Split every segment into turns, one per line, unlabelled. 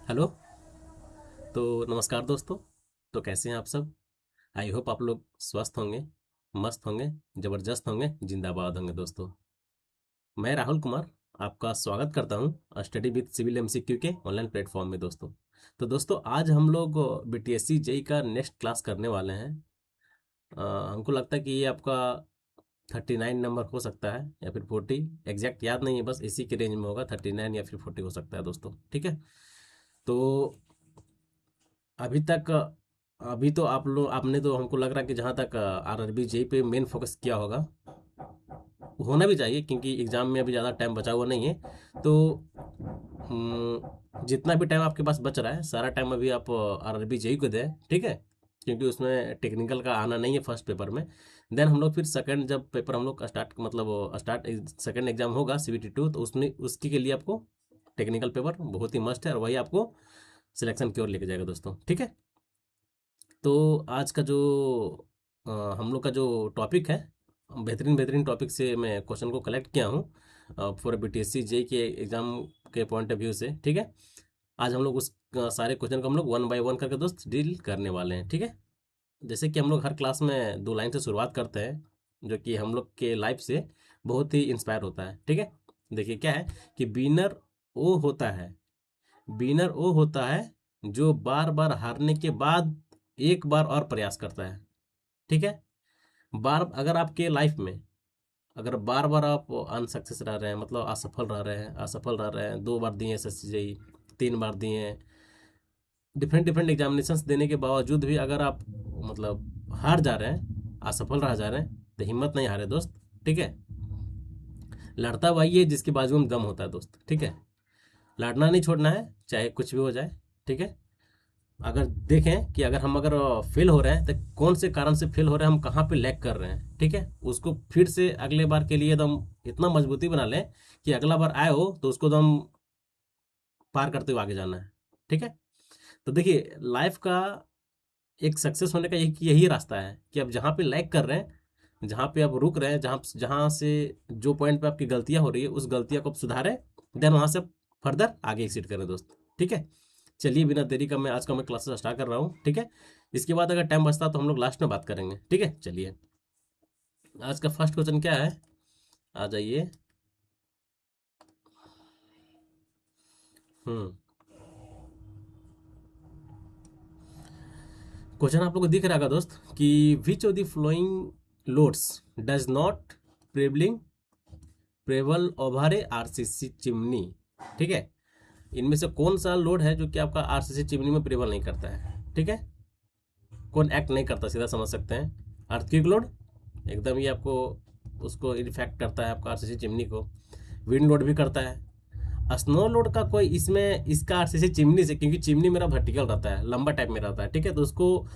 Hello. तो नमस्कार दोस्तों। तो कैसे हैं आप सब? आई होप आप लोग स्वस्थ होंगे, मस्त होंगे, ज़बरदस्त होंगे, जिंदाबाद होंगे दोस्तों। मैं राहुल कुमार आपका स्वागत करता हूं स्टडी विद सिविल एमसीक्यू के ऑनलाइन प्लेटफॉर्म में दोस्तों। तो दोस्तों आज हम लोग बीटीएससी जेई का नेक्स्ट क्लास करने वाले हैं। हमको लगता है कि ये आपका 39 नंबर हो सकता है या फिर 40। एग्जैक्ट याद नहीं है, बस इसी के रेंज में होगा, 39 या फिर 40 हो सकता है दोस्तों। ठीक है। तो अभी तक अभी तो आप लोग आपने तो हमको लग रहा है कि जहाँ तक आरआरबी जेई पे मेन फोकस किया होगा, होना भी चाहिए क्योंकि एग्ज़ाम में अभी ज़्यादा टाइम बचा हुआ नहीं है। तो जितना भी टाइम आपके पास बच रहा है सारा टाइम अभी आप आरआरबी जेई को दें, ठीक है। क्योंकि उसमें टेक्निकल का आना नहीं है फर्स्ट पेपर में। देन हम लोग फिर सेकंड जब पेपर हम लोग स्टार्ट मतलब स्टार्ट सेकंड एग्जाम होगा CBT 2, तो उसमें उसकी के लिए आपको टेक्निकल पेपर बहुत ही मस्ट है और वही आपको सिलेक्शन की ओर लेके जाएगा दोस्तों। ठीक है। तो आज का जो हम लोग का जो टॉपिक है, बेहतरीन बेहतरीन टॉपिक से मैं क्वेश्चन को कलेक्ट किया हूँ फॉर बीटीएससी जे के एग्ज़ाम के पॉइंट ऑफ व्यू से। ठीक है। आज हम लोग उस सारे क्वेश्चन को हम लोग वन बाय वन करके दोस्त डील करने वाले हैं। ठीक है। जैसे कि हम लोग हर क्लास में दो लाइन से शुरुआत करते हैं, जो कि हम लोग के लाइफ से बहुत ही इंस्पायर होता है। ठीक है। देखिए क्या है कि विनर वो होता है जो बार बार हारने के बाद एक बार और प्रयास करता है। ठीक है। बार अगर आपके लाइफ में अगर बार बार आप अनसक्सेस रह रहे हैं, मतलब असफल रह रहे हैं, 2 बार दिए SSC 3 बार दिए हैं, डिफरेंट डिफरेंट एग्जामिनेशंस देने के बावजूद भी अगर आप मतलब हार जा रहे हैं, असफल रह जा रहे हैं, तो हिम्मत नहीं हारे दोस्त। ठीक है। लड़ता वही है जिसके बाजू में दम होता है दोस्त। ठीक है। लड़ना नहीं छोड़ना है, चाहे कुछ भी हो जाए। ठीक है। अगर देखें कि अगर फेल हो रहे हैं तो कौन से कारण से फेल हो रहे हैं, हम कहाँ पे लैग कर रहे हैं, ठीक है, उसको फिर से अगले बार के लिए एकदम इतना मजबूती बना लें कि अगला बार आए हो तो उसको एकदम पार करते हुए आगे जाना है। ठीक है। तो देखिए लाइफ का एक सक्सेस होने का यही रास्ता है कि आप जहाँ पे लैग कर रहे हैं, जहाँ पे आप रुक रहे हैं, जहाँ जहाँ से जो पॉइंट पे आपकी गलतियाँ हो रही है उस गलतियाँ को आप सुधारें, देन वहाँ से फर्दर आगे एक्सीड करें दोस्त। ठीक है। चलिए बिना देरी का मैं आज का मैं क्लासेस स्टार्ट कर रहा हूँ। ठीक है। इसके बाद अगर टाइम बचता तो हम लोग लास्ट में बात करेंगे। ठीक है। चलिए आज का फर्स्ट क्वेश्चन क्या है, आ जाइए। हम्म क्वेश्चन आप लोग को दिख रहा होगा दोस्त कि which of the following loads does not prevailing prevail over a RCC chimney. ठीक है। इनमें से कौन सा लोड है जो कि आपका आरसीसी चिमनी में प्रेवल नहीं करता है? ठीक है। कौन एक्ट नहीं करता, सीधा समझ सकते हैं। अर्थक्वेक लोड एकदम ही आपको उसको इफेक्ट करता है, आपका आरसीसी चिमनी को। विंड लोड भी करता है। स्नो लोड का कोई इसमें इसका आरसीसी चिमनी से, क्योंकि चिमनी मेरा वर्टिकल रहता है, लंबा टाइप में रहता है, ठीक है, तो उसको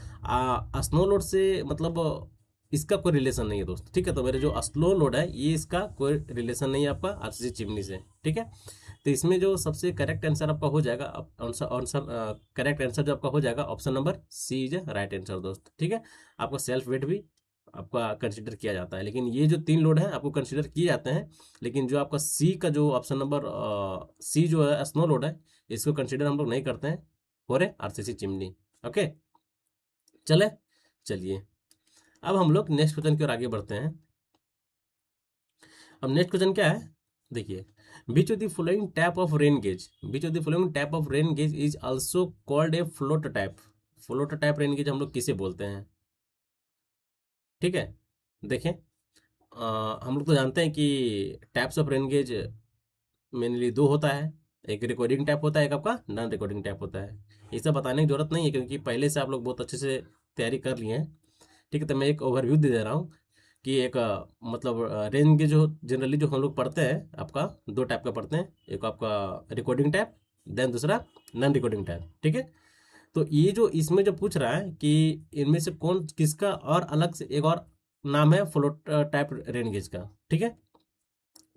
स्नो लोड से मतलब इसका कोई रिलेशन नहीं है दोस्त। ठीक है। तो मेरे जो स्लो लोड है ये इसका कोई रिलेशन नहीं है आपका आरसीसी चिमनी से। ठीक है। तो इसमें जो सबसे करेक्ट आंसर आपका हो जाएगा, आंसर आंसर करेक्ट आंसर जो आपका हो जाएगा, option number C is right answer दोस्त। ठीक है। आपका सेल्फ वेट भी आपका कंसिडर किया जाता है, लेकिन ये जो 3 लोड हैं आपको कंसिडर किए जाते हैं, लेकिन जो आपका सी का जो ऑप्शन नंबर सी जो है स्नो लोड है, इसको कंसिडर हम लोग नहीं करते हैं for a RCC chimney. Okay. चले चलिए अब हम लोग नेक्स्ट क्वेश्चन की ओर आगे बढ़ते हैं। अब नेक्स्ट क्वेश्चन क्या है, देखिए। Which of the following type of rain gauge which of the following type of rain gauge is also called a float type. Float type rain gauge हम लोग किसे बोलते हैं? ठीक है। देखें हम लोग तो जानते हैं कि types of rain gauge mainly 2 होता है। एक रिकॉर्डिंग टैप होता है, एक आपका नॉन रिकॉर्डिंग टैप होता है। ये सब बताने की जरूरत नहीं है क्योंकि पहले से आप लोग बहुत अच्छे से तैयारी कर लिए हैं। ठीक है। तो मैं एक ओवरव्यू दे दे रहा हूँ कि एक मतलब रेंज के जो जनरली जो हम लोग पढ़ते हैं, आपका 2 टाइप का पढ़ते हैं। एक आपका रिकॉर्डिंग टैप, देन दूसरा नॉन रिकॉर्डिंग टैप। ठीक है। तो ये जो इसमें जो पूछ रहा है कि इनमें से कौन किसका और अलग से एक और नाम है फ्लोट टाइप रेन गेज का। ठीक है।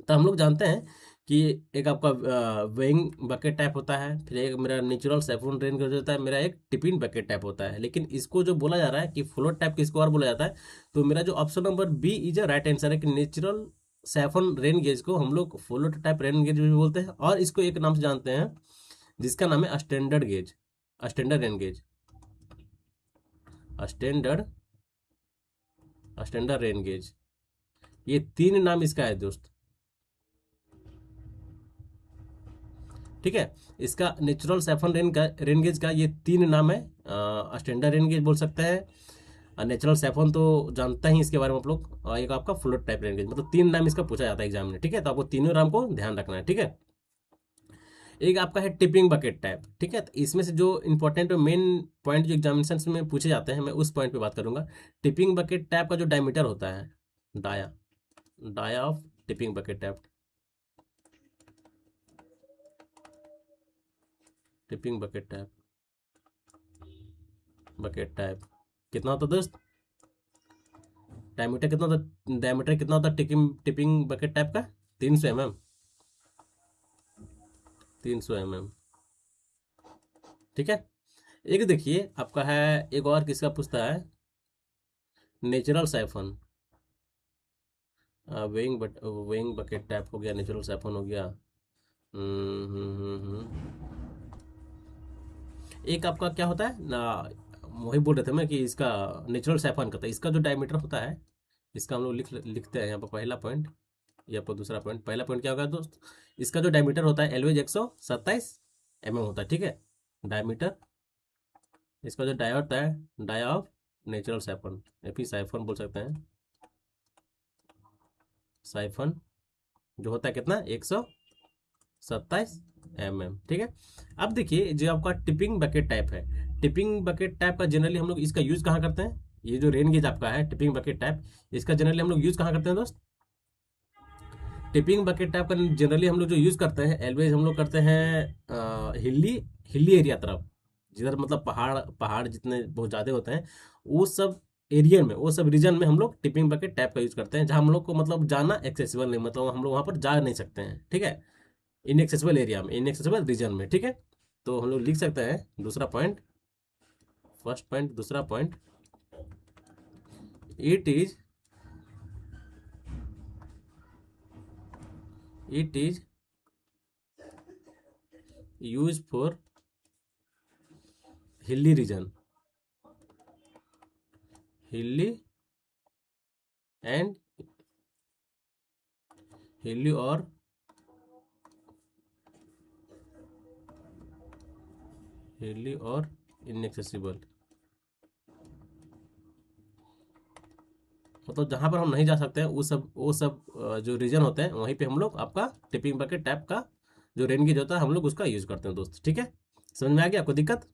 तो हम लोग जानते हैं कि एक आपका वेइंग बकेट टाइप होता है, फिर एक मेरा नेचुरल साइफोन ड्रेन का जो होता है, मेरा एक टिपिन बकेट टाइप होता है। लेकिन इसको जो बोला जा रहा है कि फ्लोट टाइप किसको और बोला जाता है, तो मेरा जो option number B is a right answer है कि नेचुरल साइफोन रेन गेज को हम लोग फ्लोट टाइप रेन गेज भी बोलते हैं, और इसको एक नाम से जानते हैं जिसका नाम है standard gauge, standard rain gauge, standard standard rain gauge. ये 3 नाम इसका है दोस्त, ठीक है। इसका नेचुरल सैफन रेन गेज का ये 3 नाम है। स्टैंडर्ड रेन गेज बोल सकते हैं, नेचुरल सैफन तो जानता ही इसके बारे में आप लोग, और एक आपका फ्लोट टाइप रेन गेज, मतलब 3 नाम इसका पूछा जाता है एग्जाम में, ठीक है। तो आपको तीनों नाम को ध्यान रखना है, ठीक है। एक आपका है टिपिंग बकेट टाइप, ठीक है। तो इसमें से जो इंपॉर्टेंट और मेन पॉइंट जो एग्जामिनेशन में पूछे जाते हैं, मैं उस पॉइंट पे बात करूंगा। टिपिंग बकेट टाइप का जो डायमीटर होता है, dia dia of tipping bucket type, tipping bucket type कितना होता है दोस्त? डायमीटर कितना होता, डायमीटर कितना होता है टिपिंग बकेट टाइप का? 300 mm, 300 mm, ठीक है। एक देखिए आपका है, एक और किसका पूछता है, natural siphon, weighing bucket type हो गया, नेचुरल साइफन हो गया। एक आपका क्या होता है ना, वही बोल रहे थे मैं कि इसका नेचुरल साइफन का था, इसका जो डायमीटर होता है, इसका हम लोग लिखते हैं यहाँ पर पहला पॉइंट, ये आपको दूसरा पॉइंट। पहला पॉइंट क्या होगा दोस्त, इसका जो डायमीटर होता है एलवेज 127 होता है, ठीक है। डायमीटर, इसका जो डाया होता है, डाया ऑफ नेचुरल साइफन, या फिर साइफन बोल सकते हैं, साइफन जो होता है कितना, 127 mm, ठीक है। अब देखिए जो आपका टिपिंग बकेट टाइप है, टिपिंग बकेट टाइप का जनरली हम लोग इसका यूज कहाँ करते हैं, ये जो रेन गेज आपका है टिपिंग बकेट टाइप, इसका जनरली हम लोग यूज कहाँ करते हैं दोस्त? टिपिंग बकेट टाइप का जनरली हम लोग जो यूज करते हैं एलवेज हम लोग करते हैं हिली हिली एरिया तरफ, जिधर मतलब पहाड़ पहाड़ जितने बहुत ज़्यादा होते हैं, वो सब एरिया में, वो सब रीजन में हम लोग टिपिंग बकेट टाइप का यूज करते हैं, जहाँ हम लोग को मतलब जाना एक्सेसिबल नहीं, मतलब हम लोग वहाँ पर जा नहीं सकते हैं, ठीक है। इनएक्सेसिबल एरिया में, इनएक्सेसिबल रीजन में, ठीक है। तो हम लोग लिख सकते हैं दूसरा पॉइंट, फर्स्ट पॉइंट, दूसरा point, it is use for hilly region, हिली एंड हिली और इनएक्सेसिबल, मतलब जहाँ पर हम नहीं जा सकते हैं वो सब जो रीजन होते हैं वहीं पे हम लोग आपका टिपिंग बकेट टाइप का जो रेन गेज होता है हम लोग उसका यूज करते हैं दोस्त, ठीक है। समझ में आ गया आपको दिक्कत?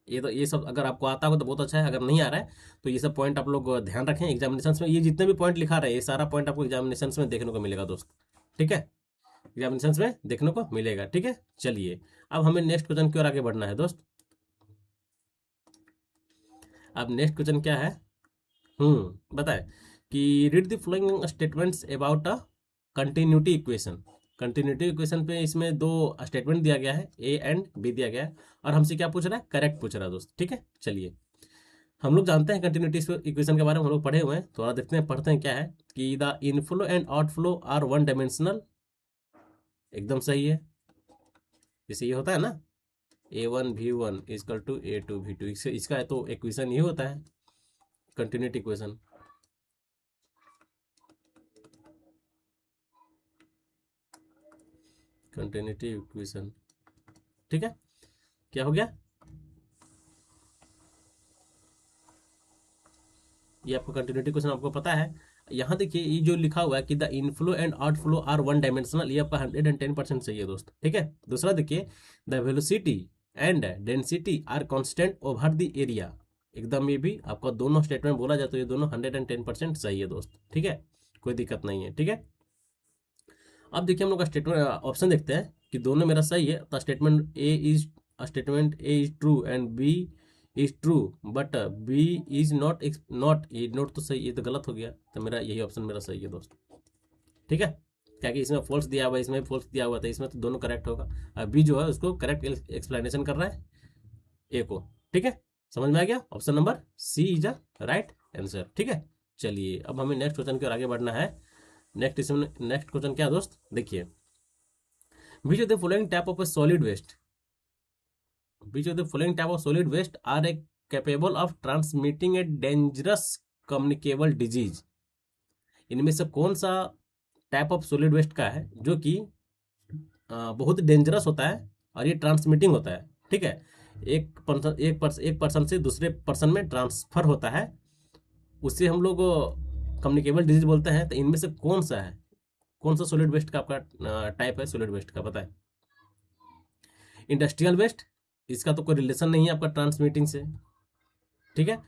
ये तो ये सब अगर आपको आता होगा तो बहुत अच्छा है, अगर नहीं आ रहा है तो ये सब पॉइंट आप लोग ध्यान रखें एग्जामिनेशन में, ये जितने भी पॉइंट लिखा रहे हैं ये सारा पॉइंट आपको एग्जामिनेशन में देखने को मिलेगा दोस्त, ठीक है। एग्जामिनेशन में देखने को मिलेगा, ठीक है। चलिए अब हमें नेक्स्ट क्वेश्चन की ओर आगे बढ़ना है दोस्त। अब नेक्स्ट क्वेश्चन क्या है, बताए कि read the following statements about a continuity equation. Continuity equation पे इसमें 2 स्टेटमेंट दिया गया है, ए एंड बी दिया गया है, और हमसे क्या पूछ रहा है, करेक्ट पूछ रहा है दोस्त, ठीक है। चलिए हम लोग जानते हैं कंटिन्यूटी इक्वेशन के बारे में हम लोग पढ़े हुए हैं, थोड़ा देखते हैं, पढ़ते हैं क्या है कि the inflow and outflow are one dimensional, एकदम सही है। जैसे ये होता है ना, A1 V1 is equal to A2 V2, इसका तो इक्वेशन ये होता है कंटिन्यूटी इक्वेशन, कंटिन्यूटी इक्वेशन, ठीक है। क्या हो गया, ये आपको कंटिन्यूटी क्वेश्चन आपको पता है। यहाँ देखिए ये जो लिखा हुआ है कि the inflow and outflow are one dimensional, ये आपका 110% सही है दोस्त, ठीक है। दूसरा देखिए, the velocity and density are constant over the area, एकदम ये भी आपका दोनों स्टेटमेंट बोला जाए तो ये दोनों 110% सही है दोस्त, ठीक है, कोई दिक्कत नहीं है, ठीक है। अब देखिए हम लोग का स्टेटमेंट ऑप्शन देखते हैं कि दोनों मेरा सही है, तो statement A is true and B is true, but B is not, ये नॉट तो सही, ये तो गलत हो गया, तो मेरा यही ऑप्शन मेरा सही है दोस्त, ठीक है। क्या कि इसमें फॉल्स दिया हुआ है, इसमें फॉल्स दिया हुआ था, इसमें तो दोनों करेक्ट होगा, और बी जो है उसको करेक्ट एक्सप्लेनेशन कर रहा है ए को, ठीक है। समझ में आ गया, option number C is a right answer, ठीक है। चलिए अब हमें नेक्स्ट क्वेश्चन की ओर आगे बढ़ना है। नेक्स्ट क्वेश्चन क्या है दोस्त, देखिए, which of the following type of solid waste, which of the following type of solid waste are a capable of transmitting a dangerous communicable disease. इनमें से कौन सा टाइप ऑफ सॉलिड वेस्ट का है जो कि बहुत डेंजरस होता है और ये ट्रांसमिटिंग होता है, ठीक है, एक पर्सन से दूसरे पर्सन में ट्रांसफर होता है, उससे हम लोग कम्युनिकेबल डिजीज बोलते हैं। तो इनमें से कौन सा है, कौन सा सॉलिड वेस्ट का आपका टाइप है सॉलिड वेस्ट का, बताएं। इंडस्ट्रियल वेस्ट, इसका तो कोई रिलेशन नहीं है आपका ट्रांसमिटिंग से, ठीक है।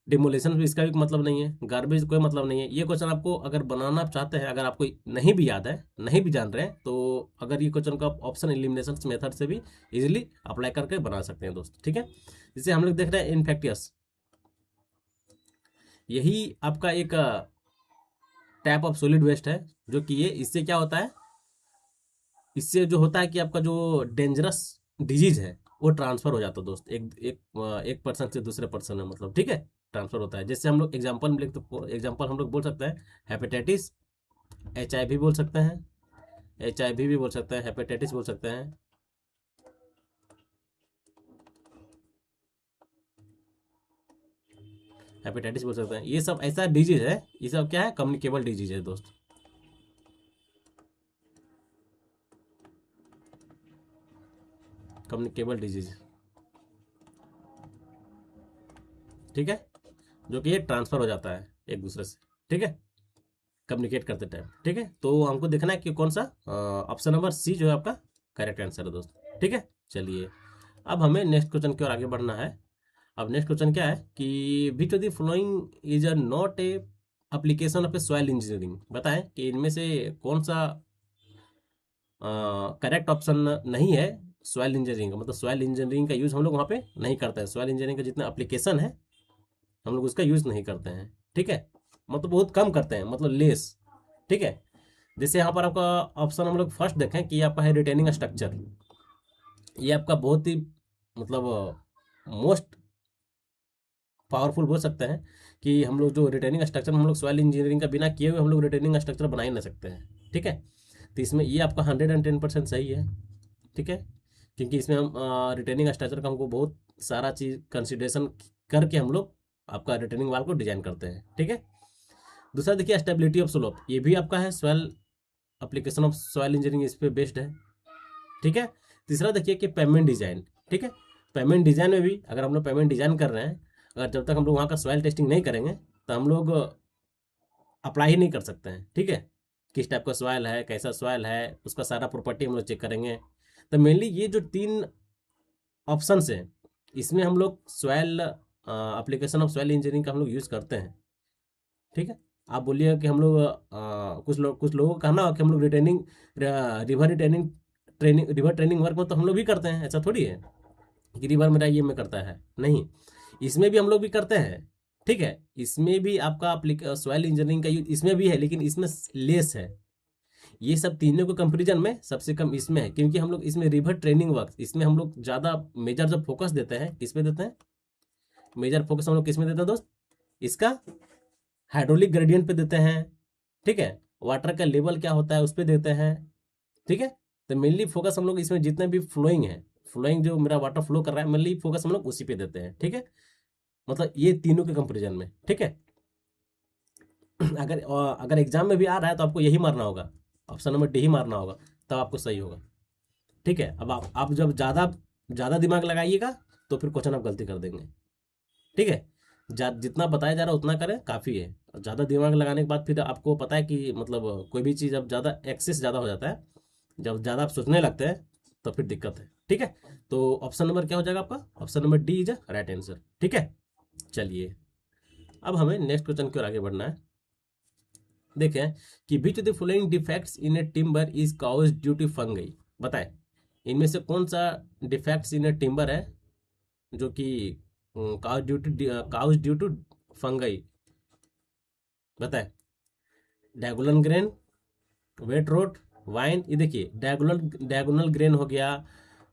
डिमोलेशन भी, इसका भी मतलब नहीं है। गार्बेज कोई मतलब नहीं है। ये क्वेश्चन आपको अगर बनाना चाहते हैं, अगर आपको नहीं भी याद है, नहीं भी जान रहे हैं, तो अगर ये क्वेश्चन का ऑप्शन एलिमिनेशन मेथड से भी इजीली अप्लाई करके बना सकते हैं दोस्त, ठीक है। जिसे हम लोग देख रहे हैं इन्फेक्टियस, यही आपका एक टाइप ऑफ सॉलिड वेस्ट है जो कि ये, इससे क्या होता है, इससे जो होता है कि आपका जो डेंजरस डिजीज है वो ट्रांसफर हो जाता है दोस्त, एक पर्सन से दूसरे पर्सन में, मतलब, ठीक है, ट्रांसफर होता है। जैसे हम लोग एग्जांपल में लिख, तो एग्जांपल हम लोग बोल सकते हैं हेपेटाइटिस, HIV बोल सकते हैं, HIV भी बोल सकते हैं, हेपेटाइटिस बोल सकते हैं, हेपेटाइटिस बोल सकते हैं। ये सब ऐसा डिजीज है, ये सब क्या है, कम्युनिकेबल डिजीज है दोस्त, कम्युनिकेबल डिजीज, ठीक है, जो कि ये ट्रांसफर हो जाता है एक दूसरे से, ठीक है, कम्युनिकेट करते टाइम, ठीक है। तो हमको देखना है कि कौन सा ऑप्शन नंबर सी जो है आपका करेक्ट आंसर है दोस्त, ठीक है। चलिए, अब हमें नेक्स्ट क्वेश्चन की ओर आगे बढ़ना है। अब नेक्स्ट क्वेश्चन क्या है कि which of the following is a not a application of A soil engineering, बताएं कि इनमें से कौन सा करेक्ट ऑप्शन नहीं है सॉइल इंजीनियरिंग का, मतलब सॉइल इंजीनियरिंग का यूज़ हम लोग वहाँ पे नहीं करते हैं। सॉइल इंजीनियरिंग का जितना एप्लीकेशन है हम लोग उसका यूज़ नहीं करते हैं, ठीक है, मतलब बहुत कम करते हैं, मतलब लेस, ठीक है। जैसे यहाँ पर आपका ऑप्शन हम लोग फर्स्ट देखें कि आपका है रिटेनिंग स्ट्रक्चर, ये आपका बहुत ही, मतलब, मोस्ट पावरफुल बोल सकते हैं कि हम लोग जो रिटेनिंग स्ट्रक्चर हम लोग सॉइल इंजीनियरिंग का बिना किए हुए हम लोग रिटेनिंग स्ट्रक्चर बना ही नहीं सकते हैं, ठीक है। तो इसमें ये आपका 110% सही है, ठीक है, क्योंकि इसमें हम रिटेनिंग स्ट्रक्चर का हमको बहुत सारा चीज़ कंसिडरेशन करके हम लोग आपका रिटेनिंग वाल को डिजाइन करते हैं, ठीक है। दूसरा देखिए स्टेबिलिटी ऑफ स्लोप, ये भी आपका है soil application of soil engineering, इस पे बेस्ड है, ठीक है। तीसरा देखिए कि पेमेंट डिजाइन, ठीक है, पेमेंट डिजाइन में भी अगर हम लोग पेमेंट डिजाइन कर रहे हैं, अगर जब तक हम लोग वहाँ का सॉइल टेस्टिंग नहीं करेंगे तो हम लोग अप्लाई ही नहीं कर सकते हैं, ठीक है। किस टाइप का सॉइल है, कैसा सॉइल है, उसका सारा प्रॉपर्टी हम लोग चेक करेंगे। तो मेनली ये जो तीन ऑप्शन है, इसमें हम लोग soil application of soil engineering का हम लोग यूज़ करते हैं, ठीक है। आप बोलिए कि हम लोग कुछ लोगों का कहना हो कि हम लोग retaining, river retaining training, river training work में तो हम लोग भी करते हैं, ऐसा थोड़ी है कि रिवर मेरा ये में करता है, नहीं, इसमें भी हम लोग भी करते हैं, ठीक है। इसमें भी आपका सॉइल इंजीनियरिंग का यूज इसमें भी है, लेकिन इसमें लेस है। ये सब तीनों को कंपेरिजन में सबसे कम इसमें है, क्योंकि हम लोग इसमें रिवर ट्रेनिंग वर्क, इसमें हम लोग ज़्यादा मेजर जब फोकस देते हैं, किस पे देते हैं, मेजर फोकस हम लोग किस में देते हैं दोस्त, इसका हाइड्रोलिक ग्रेडियंट पे देते हैं, ठीक है, वाटर का लेवल क्या होता है उस पर देते हैं, ठीक है। तो मेनली फोकस हम लोग इसमें जितने भी फ्लोइंग है, फ्लोइंग जो मेरा वाटर फ्लो कर रहा है, मेनली फोकस हम लोग उसी पे देते हैं, ठीक है, मतलब ये तीनों के कंपेरिजन में, ठीक है। अगर एग्जाम में भी आ रहा है तो आपको यही मारना होगा, ऑप्शन नंबर डी ही मारना होगा, तब आपको सही होगा, ठीक है। अब आप जब ज़्यादा ज़्यादा दिमाग लगाइएगा तो फिर क्वेश्चन आप गलती कर देंगे, ठीक है। जितना बताया जा रहा है उतना करें, काफ़ी है। ज़्यादा दिमाग लगाने के बाद फिर आपको पता है कि मतलब कोई भी चीज़ अब ज़्यादा एक्सेस ज़्यादा हो जाता है, जब ज़्यादा आप सोचने लगते हैं तो फिर दिक्कत है, ठीक है। तो ऑप्शन नंबर क्या हो जाएगा आपका, option number D is a right answer, ठीक है। चलिए, अब हमें नेक्स्ट क्वेश्चन की ओर आगे बढ़ना है। देखें कि which of the following defects in a timber is cause due to fungi, बताएं इनमें से कौन सा डिफेक्ट्स इन ए टिम्बर है जो कि काउज ड्यू टू फंगई, बताएं। Diagonal grain, wet rot, wane, ये देखिए डायगोनल ग्रेन हो गया,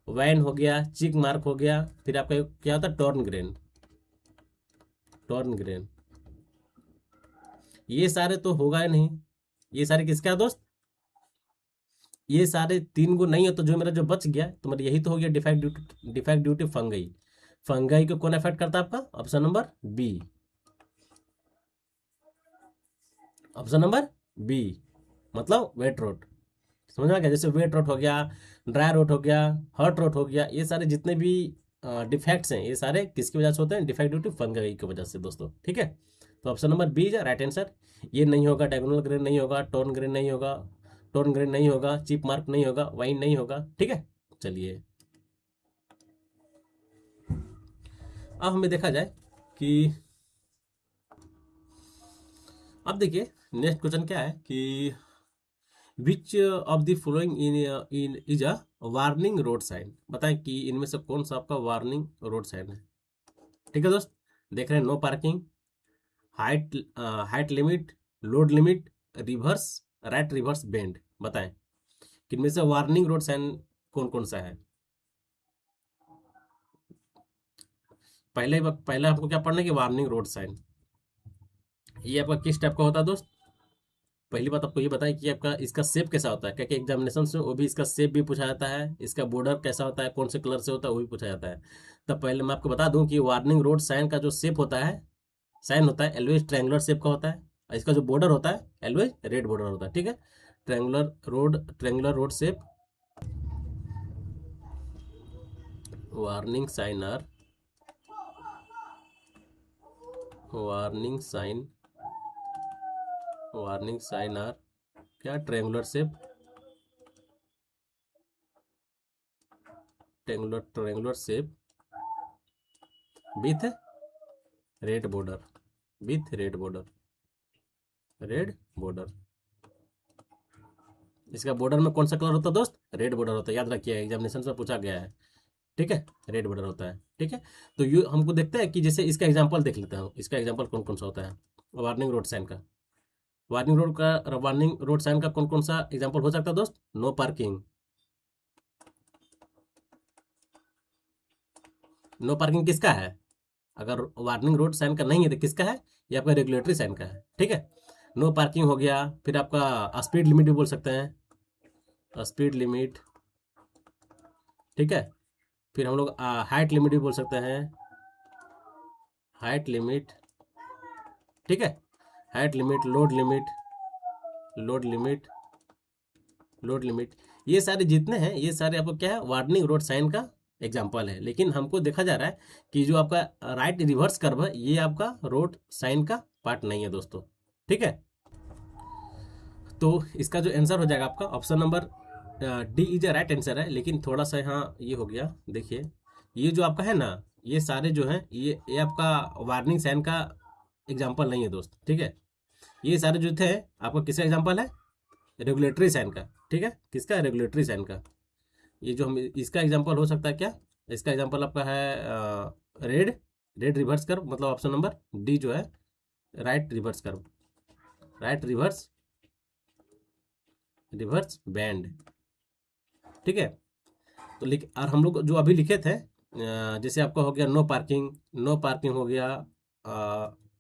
वाइन हो गया, चिक मार्क हो गया, फिर आपका क्या होता है टॉर्न ग्रेन, टॉर्न ग्रेन, ये सारे तो होगा ही नहीं। ये सारे किसका है दोस्त, ये सारे 3 गो नहीं है तो जो मेरा जो बच गया तो मेरा यही तो हो गया defect due to fungi. Fungi को कौन अफेक्ट करता है आपका? Option number B. Option number B मतलब वेट रोट। समझ में आ गया? जैसे वेट रोट हो गया, ड्राई रोट हो गया, हॉट रोट हो गया, ये सारे जितने भी डिफेक्ट्स हैं ये सारे किसकी वजह से होते हैं? डिफेक्ट ड्यू टू फंगई की वजह से दोस्तों। ठीक है, तो option number B is right answer. ये नहीं होगा, डायगोनल ग्रेन नहीं होगा, टोन ग्रेन नहीं होगा, टोन ग्रेन नहीं होगा, चिप मार्क नहीं होगा, वाइन नहीं होगा। ठीक है, चलिए अब हमें देखा जाए कि अब देखिए नेक्स्ट क्वेश्चन क्या है कि which of the following in is a warning road sign. बताएं कि इनमें से कौन सा आपका वार्निंग रोड साइन है। ठीक है दोस्त, देख रहे हैं no parking, height height limit, load limit, reverse, right reverse bend. बताएं कि इनमें से वार्निंग रोड साइन कौन कौन सा है। पहले आपको क्या पढ़ना है कि वार्निंग रोड साइन ये आपका किस टाइप का होता है दोस्त। पहली बात आपको ये बताएं कि आपका इसका शेप कैसा होता है, क्या एग्जामिनेशन में वो भी इसका शेप भी पूछा जाता है, इसका बॉर्डर कैसा होता है, कौन से कलर से होता है वो भी पूछा जाता है। तब पहले मैं आपको बता दूं कि वार्निंग रोड साइन का जो शेप होता है, साइन होता है एलवेज ट्रायंगुलर शेप का होता है, और इसका जो बॉर्डर होता है एलवेज रेड बॉर्डर होता है। ठीक है, triangular road shape warning sign are warning sign are क्या triangular shape, triangular shape with red border, red border. इसका बॉर्डर में कौन सा कलर होता है दोस्त? रेड बॉर्डर होता है, याद रखिए एग्जामिनेशन में पूछा गया है। ठीक है, रेड बॉर्डर होता है। ठीक है, तो ये हमको देखते हैं कि जैसे इसका एग्जांपल देख लेता हूँ, इसका एग्जांपल कौन कौन सा होता है वार्निंग रोड साइन का। वार्निंग रोड साइन का कौन कौन सा एग्जांपल हो सकता है दोस्त? नो पार्किंग, नो पार्किंग किसका है? अगर वार्निंग रोड साइन का नहीं है तो किसका है? ये आपका रेगुलेटरी साइन का है। ठीक है, नो पार्किंग हो गया, फिर आपका स्पीड लिमिट भी बोल सकते हैं, स्पीड लिमिट। ठीक है, फिर हम लोग हाइट लिमिट भी बोल सकते हैं, हाइट लिमिट। ठीक है, हाइट लिमिट, लोड लिमिट, ये सारे जितने हैं ये सारे आपको क्या है? वार्निंग रोड साइन का एग्जाम्पल है। लेकिन हमको देखा जा रहा है कि जो आपका राइट रिवर्स कर्व है ये आपका रोड साइन का पार्ट नहीं है दोस्तों। ठीक है, तो इसका जो आंसर हो जाएगा आपका option number D is a right answer है। लेकिन थोड़ा सा यहाँ ये हो गया, देखिए ये जो आपका है ना, ये सारे जो हैं ये आपका वार्निंग साइन का एग्जाम्पल नहीं है दोस्त। ठीक है, ये सारे जो थे आपका किसका एग्जाम्पल है? रेगुलेटरी साइन का। ठीक है, किसका? रेगुलेटरी साइन का। ये जो हम इसका एग्जांपल हो सकता है क्या? इसका एग्जांपल आपका है रेड रेड रिवर्स कर्व, मतलब ऑप्शन नंबर डी जो है right reverse curve, right reverse band. ठीक है, तो लिख और हम लोग जो अभी लिखे थे जैसे आपका हो गया नो पार्किंग हो गया,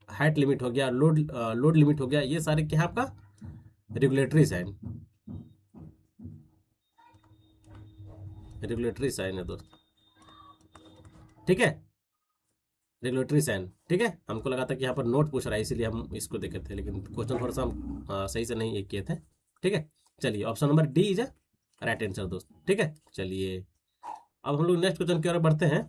हाइट लिमिट हो गया, लोड लिमिट हो गया, ये सारे क्या है आपका? रेगुलेटरी साइन, रेगुलेटरी साइन है दोस्त। ठीक है, रेगुलेटरी साइन। ठीक है, हमको लगा था कि यहाँ पर नोट पूछ रहा है इसीलिए हम इसको देखे थे, लेकिन क्वेश्चन थोड़ा सा हम सही से नहीं किए थे। ठीक है, चलिए option number D is right answer दोस्त। ठीक है, चलिए अब हम लोग नेक्स्ट क्वेश्चन की ओर बढ़ते हैं।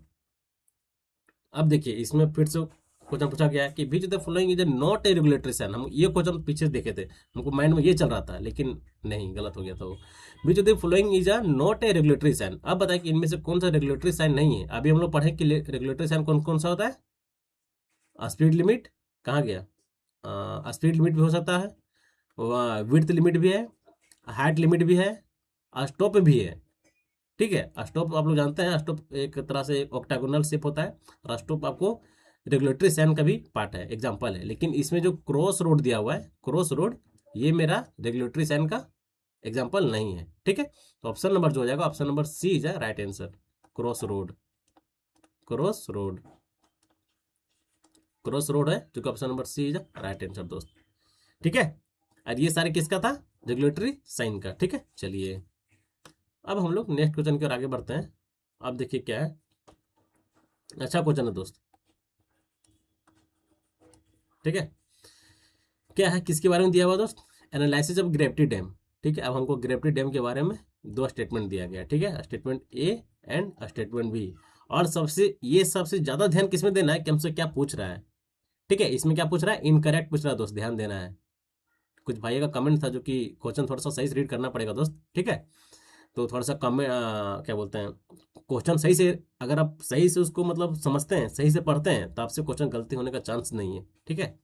अब देखिए इसमें फिर से क्वेश्चन पूछा गया है कि which the following is not a regulatory sign. हम ये क्वेश्चन पीछे देखे थे, हमको माइंड में ये चल रहा था, लेकिन नहीं, गलत हो गया था वो। Which the following is not a regulatory sign. अब बताए कि इनमें से कौन सा रेगुलेटरी साइन नहीं है। अभी हम लोग पढ़े कि रेगुलेटरी साइन कौन कौन सा होता है? स्पीड लिमिट कहाँ गया? स्पीड लिमिट भी हो सकता है, विड्थ लिमिट भी है, हाइट लिमिट भी है, स्टॉप भी है। ठीक है, स्टॉप आप लोग जानते हैं, स्टॉप एक तरह से ऑक्टागोनल शेप होता है, और स्टॉप आपको रेगुलेटरी साइन का भी पार्ट है, एग्जाम्पल है। लेकिन इसमें जो क्रॉस रोड दिया हुआ है, क्रॉस रोड, ये मेरा रेगुलेटरी साइन का एग्जाम्पल नहीं है। ठीक है, तो ऑप्शन नंबर जो हो जाएगा option number C is right answer, cross road, cross road, cross road है जो कि option number C is right answer दोस्त। ठीक है, और ये सारे किसका था? रेगुलेटरी साइन का। ठीक है, चलिए अब हम लोग नेक्स्ट क्वेश्चन की ओर आगे बढ़ते हैं। अब देखिए क्या है, अच्छा क्वेश्चन है दोस्त, ठीक है। क्या है, किसके बारे में दिया हुआ दोस्त, एनालिसिस ऑफ ग्रेविटी डैम, ठीक है। अब हमको ग्रेविटी डैम के बारे में दो स्टेटमेंट दिया गया, ठीक है, statement A and statement B. और सबसे ज़्यादा ध्यान किसमें देना है कि हमसे क्या पूछ रहा है, ठीक है। इसमें क्या पूछ रहा है, इनकरेक्ट पूछ रहा है दोस्त, ध्यान देना है। कुछ भाइयों का कमेंट था जो कि क्वेश्चन थोड़ा सा सही से रीड करना पड़ेगा दोस्त, ठीक है। तो थोड़ा सा कमेंट क्या बोलते हैं, क्वेश्चन सही से, अगर आप सही से उसको मतलब समझते हैं, सही से पढ़ते हैं, तो आपसे क्वेश्चन गलती होने का चांस नहीं है, ठीक है।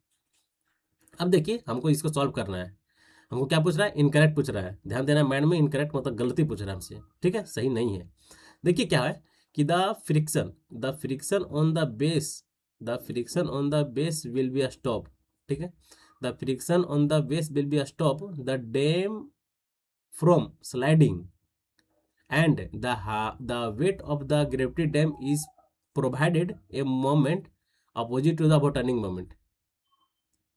अब देखिए हमको इसको सॉल्व करना है। हमको क्या पूछ रहा है, इनकरेक्ट पूछ रहा है, ध्यान देना मैंड में, इनकरेक्ट मतलब गलती पूछ रहा है हमसे, ठीक है, सही नहीं है। देखिए क्या है कि the friction on the base, the friction on the base will be stop, ठीक है। The friction on the base will be stop the dam from sliding and the weight of the gravity dam is provided a moment opposite to the turning moment।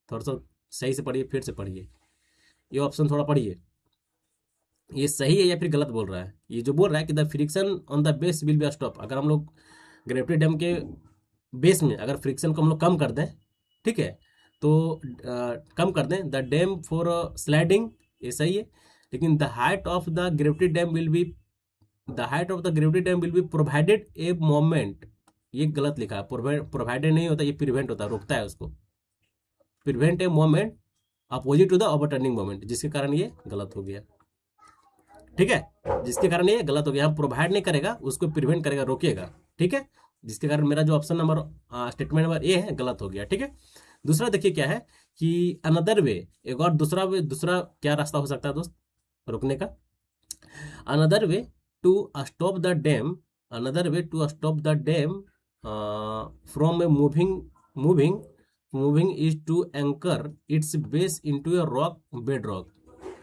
थोड़ा सा सही से पढ़िए, फिर से पढ़िए, ये ऑप्शन थोड़ा पढ़िए, ये सही है या फिर गलत बोल रहा है। ये जो बोल रहा है कि the friction on the base will be stop, अगर हम लोग ग्रेविटी डैम के बेस में अगर फ्रिक्शन को हम लोग कम कर दें, ठीक है, तो कम कर दें द डैम फॉर स्लाइडिंग, ये सही है। लेकिन the height of the gravity dam will be provided a moment, ये गलत लिखा है, प्रोवाइडेड नहीं होता, ये प्रिवेंट होता है, रोकता है उसको, prevent a moment opposite to the overturning moment, जिसके कारण ये गलत हो गया, ठीक है। जिसके कारण ये गलत हो गया, हम प्रोवाइड नहीं करेगा, उसको प्रिवेंट करेगा, रोकेगा, ठीक है। जिसके कारण मेरा जो option number statement number A है गलत हो गया, ठीक है। दूसरा देखिए क्या है कि अनदर वे, एक और दूसरा क्या रास्ता हो सकता है दोस्त रोकने का। Another way to stop the dam, another way to stop the dam from moving is to anchor its base into a rock bed rock.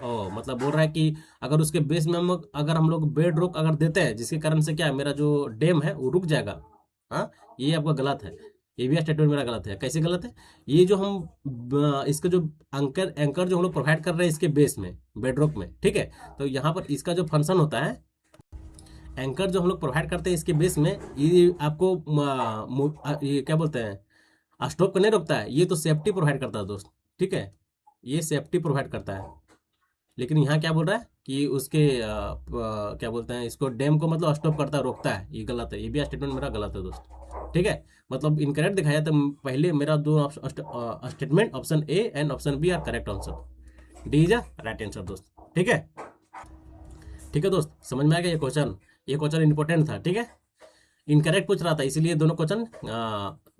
ओ मतलब बोल रहा है कि अगर उसके बेस में हम लोग बेड रॉक अगर देते हैं, जिसके कारण से क्या मेरा जो डैम है वो रुक जाएगा। हाँ, ये आपका गलत है, ये भी स्टेटमेंट मेरा गलत है। कैसे गलत है, ये जो हम इसका जो एंकर जो हम लोग प्रोवाइड कर रहे हैं इसके बेस में बेड रॉक में, ठीक है, तो यहाँ पर इसका जो फंक्शन होता है, एंकर जो हम लोग प्रोवाइड करते हैं इसके बेस में, ये आपको ये क्या बोलते हैं, स्टॉप करने रोकता है, ये तो सेफ्टी प्रोवाइड करता है दोस्त, ठीक है, ये सेफ्टी प्रोवाइड करता है। लेकिन यहाँ क्या बोल रहा है कि उसके क्या बोलते हैं, इसको डैम को मतलब स्टॉप करता है, रोकता है, ये गलत है, ये भी स्टेटमेंट मेरा गलत है दोस्त, ठीक है। मतलब इनकरेक्ट दिखाया तो पहले मेरा दो statement option A and option B are correct answer, D is a right answer दोस्त, ठीक है। ठीक है दोस्त, समझ में आ गया ये क्वेश्चन इंपॉर्टेंट था, ठीक है। इनकरेक्ट पूछ रहा था, इसीलिए दोनों क्वेश्चन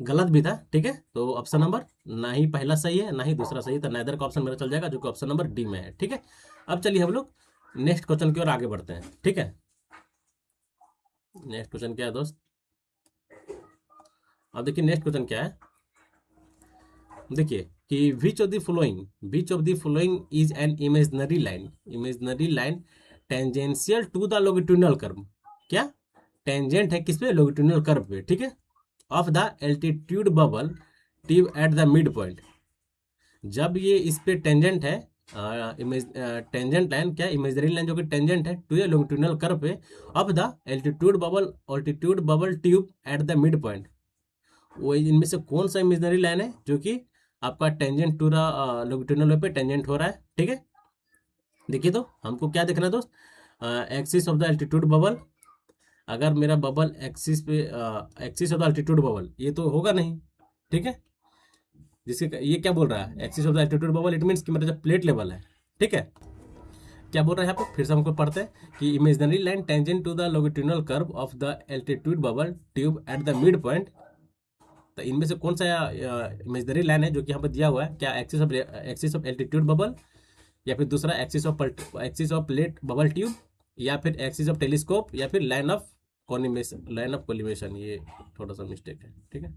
गलत भी था, ठीक है। तो ऑप्शन नंबर ना ही पहला सही है ना ही दूसरा सही था, नाइदर का ऑप्शन मेरा चल जाएगा, जो कि ऑप्शन नंबर डी में है, ठीक है। अब चलिए हम लोग नेक्स्ट क्वेश्चन की ओर आगे बढ़ते हैं, ठीक है। नेक्स्ट क्वेश्चन क्या है दोस्त, अब देखिए नेक्स्ट क्वेश्चन क्या है। देखिए कि which of the following is an imaginary line tangential to the longitudinal curve. क्या टेंजेंट है किस पे, लॉन्गिट्यूडिनल कर्व पे, ठीक है, of the altitude bubble tube at the mid point. जब ये इस पे टेंजेंट है, टेंजेंट लाइन क्या, इमेजनरी लाइन जो कि टेंजेंट है टू ए लॉन्गिट्यूडिनल कर्व पे of the altitude bubble tube at the mid point, वो इनमें से कौन सा इमेजनरी लाइन है जो कि आपका टेंजेंट टू द लॉन्गिट्यूडिनल पे टेंजेंट हो रहा है, ठीक है। देखिए तो हमको क्या देखना है दोस्त, axis of the altitude bubble, अगर मेरा बबल एक्सिस पे axis of the altitude bubble, ये तो होगा नहीं, ठीक है। जिसके ये क्या बोल रहा है, axis of the altitude bubble, it means कि मेरा जब प्लेट लेवल है, ठीक है। क्या बोल रहा है यहाँ पे, फिर से हमको पढ़ते हैं कि imaginary line tangent to the longitudinal curve of the altitude bubble tube at the mid point. तो इनमें से कौन सा इमेजनरी लाइन है जो कि यहाँ पर दिया हुआ है, क्या एक्सिस ऑफ एल्टीट्यूड बबल, या फिर दूसरा axis of plate bubble tube, या फिर एक्सिस ऑफ टेलीस्कोप, या फिर लाइन ऑफ कोलिमेशन। ये थोड़ा सा मिस्टेक है, ठीक है।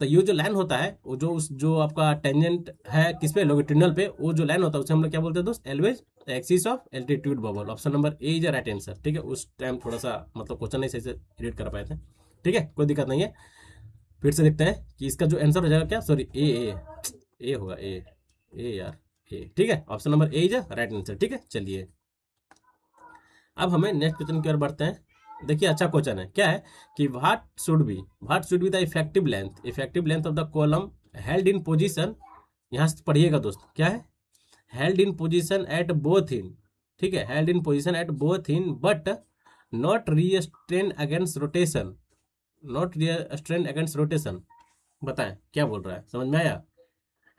तो ये जो लाइन होता है वो जो आपका टेंजेंट है किस पे, लॉन्गिट्यूडिनल पे, वो जो लाइन होता है उसे हम लोग क्या बोलते हैं दोस्त, always axis of altitude bubble. Option number A is right answer, ठीक है। उस टाइम थोड़ा सा मतलब क्वेश्चन नहीं सही से रीड कर पाए थे, ठीक है, कोई दिक्कत नहीं है। फिर से देखते हैं कि इसका जो आंसर हो जाएगा क्या, सॉरी ए होगा, ए यार, ए, ठीक है। Option number A is right answer, ठीक है। चलिए अब हमें नेक्स्ट क्वेश्चन की ओर बढ़ते हैं। देखिए अच्छा क्वेश्चन है, क्या है कि what should be the effective length of the column held in position. यहाँ से पढ़िएगा दोस्त, क्या है held in position at both in, ठीक है, held in position at both in but not रीस्ट्रेन against rotation, not रीस्ट्रेन against rotation. बताएं क्या बोल रहा है, समझ में आया?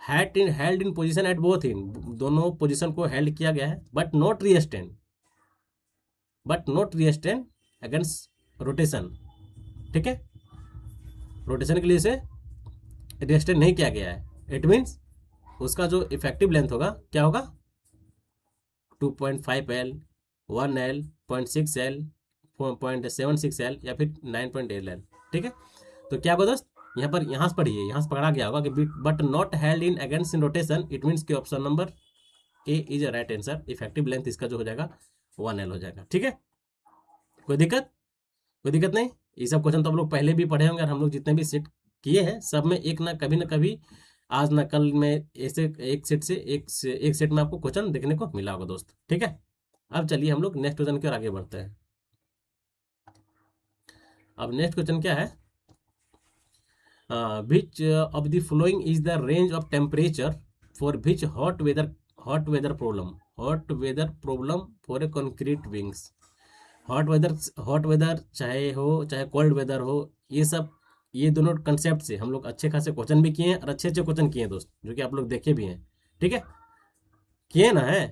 Held in position at both in, दोनों पोजीशन को हेल्ड किया गया है, बट नॉट रीस्ट्रेन अगेंस्ट रोटेशन, ठीक है, रोटेशन के लिए इसे रिस्ट्रेन नहीं किया गया है। इट मीन्स उसका जो इफेक्टिव लेंथ होगा क्या होगा 2.5L, 1L, 0.6L, 0.76L या फिर 9.8L, ठीक है। तो क्या होगा दोस्त, यहाँ से पढ़िए, यहाँ से पढ़ा गया होगा कि but not held in against in rotation, it means कि option number A is a right answer. Effective length इसका जो हो जाएगा 1L हो जाएगा, ठीक है। कोई दिक्कत नहीं। ये सब क्वेश्चन तो हम लोग पहले भी पढ़े होंगे और हम लोग जितने भी सेट किए हैं सब में एक ना कभी आज ना कल में ऐसे एक सेट में आपको क्वेश्चन देखने को मिला होगा दोस्त, ठीक है। अब चलिए हम लोग नेक्स्ट क्वेश्चन की ओर आगे बढ़ते हैं। अब नेक्स्ट क्वेश्चन क्या है, which of the following is the range of temperature for which hot weather problem for a concrete wings. Hot weather चाहे कोल्ड वेदर हो, ये दोनों कंसेप्ट से हम लोग अच्छे खासे क्वेश्चन भी किए हैं और अच्छे क्वेश्चन किए हैं दोस्त, जो कि आप लोग देखे भी हैं, ठीक है। किए ना है,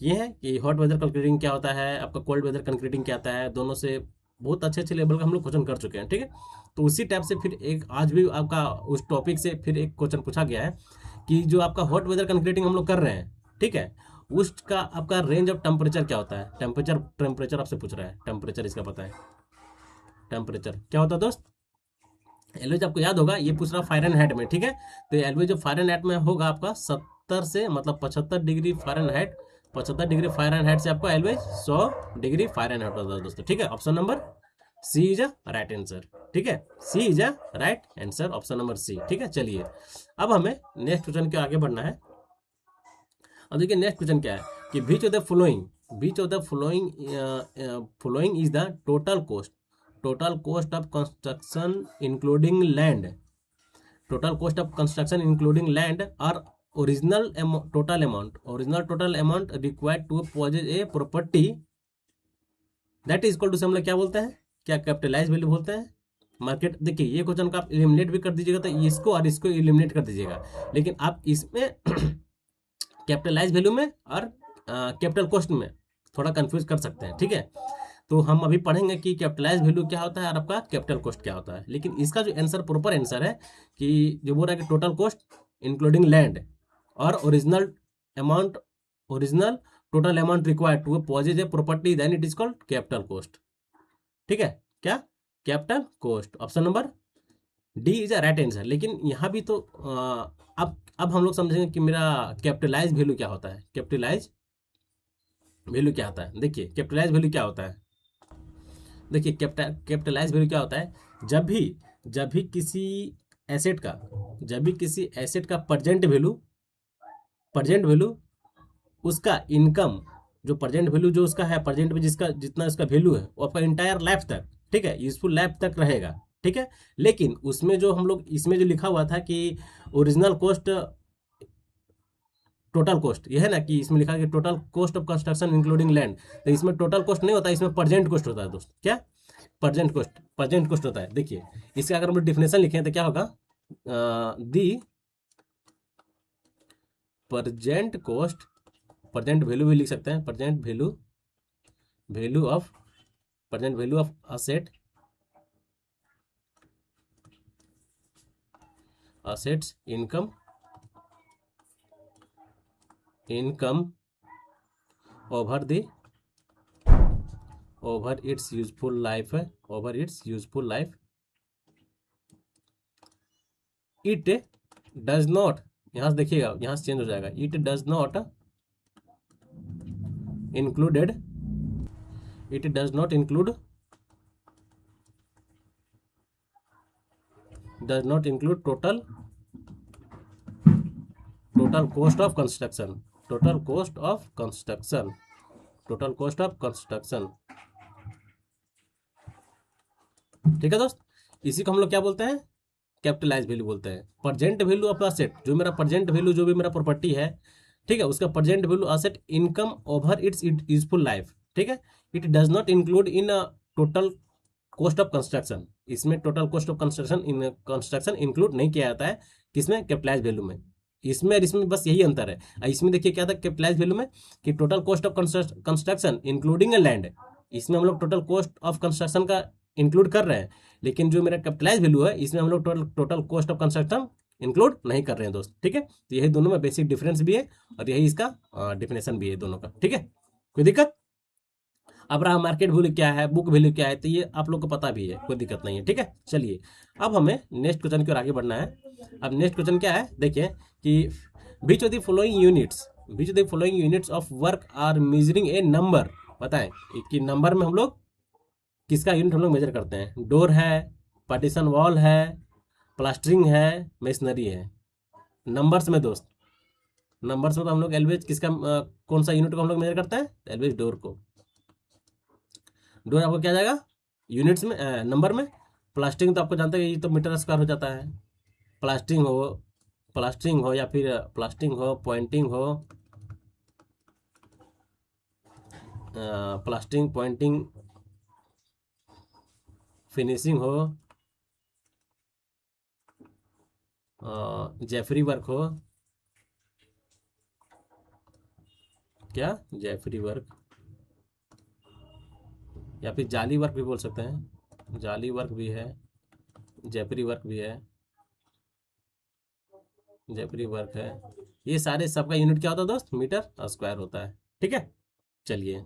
किए हैं कि हॉट वेदर कंक्रीटिंग क्या होता है, आपका कोल्ड वेदर कंक्रीटिंग क्या होता है, दोनों से बहुत अच्छे लेवल का हम लोग क्वेश्चन कर चुके हैं, ठीक है। तो उसी टाइप से फिर एक आज भी आपका उस टॉपिक से फिर एक क्वेश्चन पूछा गया है कि जो आपका हॉट वेदर कंक्रीटिंग हम लोग कर रहे हैं, ठीक है, उसका आपका रेंज ऑफ टेम्परेचर क्या होता है। टेम्परेचर आपसे पूछ रहा है, टेम्परेचर इसका पता है। टेम्परेचर क्या होता है दोस्त, एलवेज आपको याद होगा, ये पूछ रहा फ़ारेनहाइट में, ठीक है। तो एलवेज जो फ़ारेनहाइट में होगा आपका 70 से मतलब 75 डिग्री फ़ारेनहाइट, 75 डिग्री फ़ारेनहाइट से आपको एलवेज 100 डिग्री फ़ारेनहाइट होता है दोस्तों, ठीक है। Option number C is a right answer, ठीक है, C is a right answer, option number C, ठीक है। चलिए अब हमें नेक्स्ट क्वेश्चन के आगे बढ़ना है। अब देखिए नेक्स्ट क्वेश्चन क्या है कि which of the following is the total cost of construction including land, total cost of construction including land और original total amount required to possess a property that is equal to से हम लोग क्या बोलते हैं, क्या कैपिटलाइज वैल्यू बोलते हैं। मार्केट देखिए ये क्वेश्चन को आप एलिमिनेट भी कर दीजिएगा, तो इसको और इसको एलिमिनेट कर दीजिएगा, लेकिन आप इसमें कैपिटलाइज वैल्यू में और कैपिटल कॉस्ट में थोड़ा कंफ्यूज कर सकते हैं, ठीक है। तो हम अभी पढ़ेंगे कि कैपिटलाइज वैल्यू क्या होता है और आपका कैपिटल कॉस्ट क्या होता है, लेकिन इसका जो आंसर प्रॉपर आंसर है कि जो बोल रहा है कि टोटल कॉस्ट इंक्लूडिंग लैंड और original total amount required to purchase a property then it is called capital cost, ठीक है, क्या capital cost. Option number D is a right answer. लेकिन यहाँ भी तो अब हम लोग समझेंगे कि मेरा कैपिटलाइज वैल्यू क्या होता है। कैपिटलाइज वैल्यू क्या होता है, देखिए कैपिटलाइज वैल्यू क्या होता है, देखिए कैपिटलाइज वैल्यू क्या होता है, जब भी किसी एसेट का प्रेजेंट वैल्यू उसका इनकम, जो प्रेजेंट वैल्यू जो उसका है, प्रेजेंट में जिसका जितना उसका वैल्यू है वो आपका इंटायर लाइफ तक, ठीक है, यूजफुल लाइफ तक रहेगा, ठीक है। लेकिन उसमें जो हम लोग इसमें जो लिखा हुआ था कि ओरिजिनल कॉस्ट टोटल कॉस्ट, यह है ना कि इसमें लिखा है कि total cost of construction including land, तो इसमें टोटल कॉस्ट नहीं होता, इसमें प्रेजेंट कॉस्ट होता है दोस्त। क्या प्रेजेंट कॉस्ट होता है। देखिए इसका अगर हम लोग डिफिनेशन लिखें तो क्या होगा, the present cost, present value भी लिख सकते हैं, present value of assets income over its useful life है, इट डज नॉट, यहां से देखिएगा यहां से चेंज हो जाएगा, it does not include total cost of construction, ठीक है दोस्त, इसी को हम लोग क्या बोलते हैं, कैपिटलाइज वैल्यू बोलते हैं। प्रेजेंट वैल्यू ऑफ असेट, जो मेरा प्रेजेंट वैल्यू जो भी मेरा प्रॉपर्टी है, ठीक है, उसका present value asset income over its useful life, ठीक है, it does not include in total cost of construction. इसमें total cost of construction include नहीं किया जाता है, किसमें, कैपिटलाइज वैल्यू में। इसमें और इसमें बस यही अंतर है। इसमें देखिए क्या था कैपिटलाइज वैल्यू में, कि total cost of construction including land, इसमें हम लोग टोटल कॉस्ट ऑफ कंस्ट्रक्शन का इंक्लूड कर रहे हैं। लेकिन जो मेरा कैपिटलाइज वैल्यू है, इसमें हम लोग total cost of construction include नहीं कर रहे हैं दोस्त, ठीक है। तो यही दोनों में बेसिक डिफरेंस भी है, और यही इसका डिफिनेशन भी है दोनों का, ठीक है। कोई दिक्कत? अब रहा मार्केट वैल्यू क्या है, बुक वैल्यू क्या है, तो ये आप लोग को पता भी है, कोई दिक्कत नहीं है, ठीक है। चलिए अब हमें नेक्स्ट क्वेश्चन की ओर आगे बढ़ना है। अब नेक्स्ट क्वेश्चन क्या है, देखिए कि which of the following units, which of the following units of work are measuring a number, बताएं कि नंबर में हम लोग किसका यूनिट हम लोग मेजर करते हैं। डोर है, पार्टीशन वॉल है, प्लास्टरिंग है, मेसनरी है। नंबर्स में दोस्त, नंबर्स में तो हम लोग एलवेज किसका कौन सा यूनिट को हम लोग मेजर करते हैं, एलवेज डोर को। डोर आपको क्या जाएगा, यूनिट्स में, नंबर में। प्लास्टरिंग तो आपको जानते हैं, ये तो मीटर स्क्वायर हो जाता है। प्लास्टरिंग हो, या फिर प्लास्टरिंग हो, पॉइंटिंग हो, प्लास्टरिंग, पॉइंटिंग, फिनिशिंग हो, जेफरी वर्क हो, क्या, जेफरी वर्क, या फिर जाली वर्क भी बोल सकते हैं, जाली वर्क भी है, जेफरी वर्क भी है, जेफरी वर्क है। ये सारे सबका यूनिट क्या होता है दोस्त, मीटर स्क्वायर होता है, ठीक है। चलिए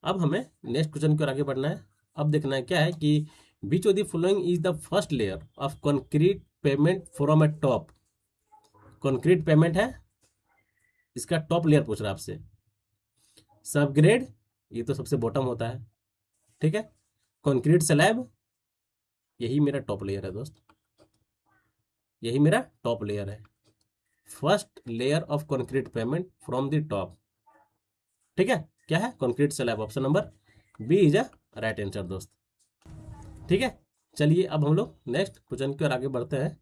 अब हमें नेक्स्ट क्वेश्चन की ओर आगे बढ़ना है। अब देखना है क्या है कि which of the following is the first layer of concrete payment from A top. Concrete payment है, इसका टॉप लेयर पूछ रहा है आपसे। सब ग्रेड, ये तो सबसे बॉटम होता है, ठीक है। कंक्रीट स्लैब, यही मेरा टॉप लेयर है दोस्त, यही मेरा टॉप लेयर है। First layer of concrete payment from the top, ठीक है। क्या है, concrete slab, option number B is a right answer दोस्त, ठीक है। चलिए अब हम लोग नेक्स्ट क्वेश्चन की ओर आगे बढ़ते हैं।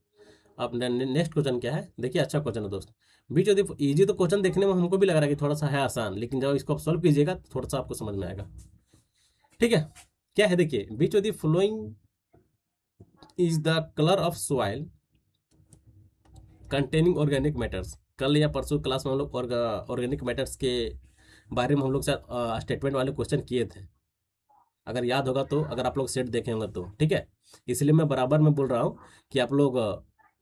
अब नेक्स्ट क्वेश्चन क्या है, देखिए अच्छा क्वेश्चन है दोस्त। बीच ऑफ इजी तो क्वेश्चन देखने में हमको भी लग रहा है कि थोड़ा सा है आसान, लेकिन जब इसको आप सॉल्व कीजिएगा तो थोड़ा सा आपको समझ में आएगा, ठीक है। क्या है देखिए, which of the following is the colour of soil containing organic matters. कल या परसों क्लास में हम लोग ऑर्गेनिक मैटर्स के बारे में हम लोग साथ स्टेटमेंट वाले क्वेश्चन किए थे, अगर याद होगा तो, अगर आप लोग सेट देखे होंगे तो, ठीक है। इसलिए मैं बराबर में बोल रहा हूँ कि आप लोग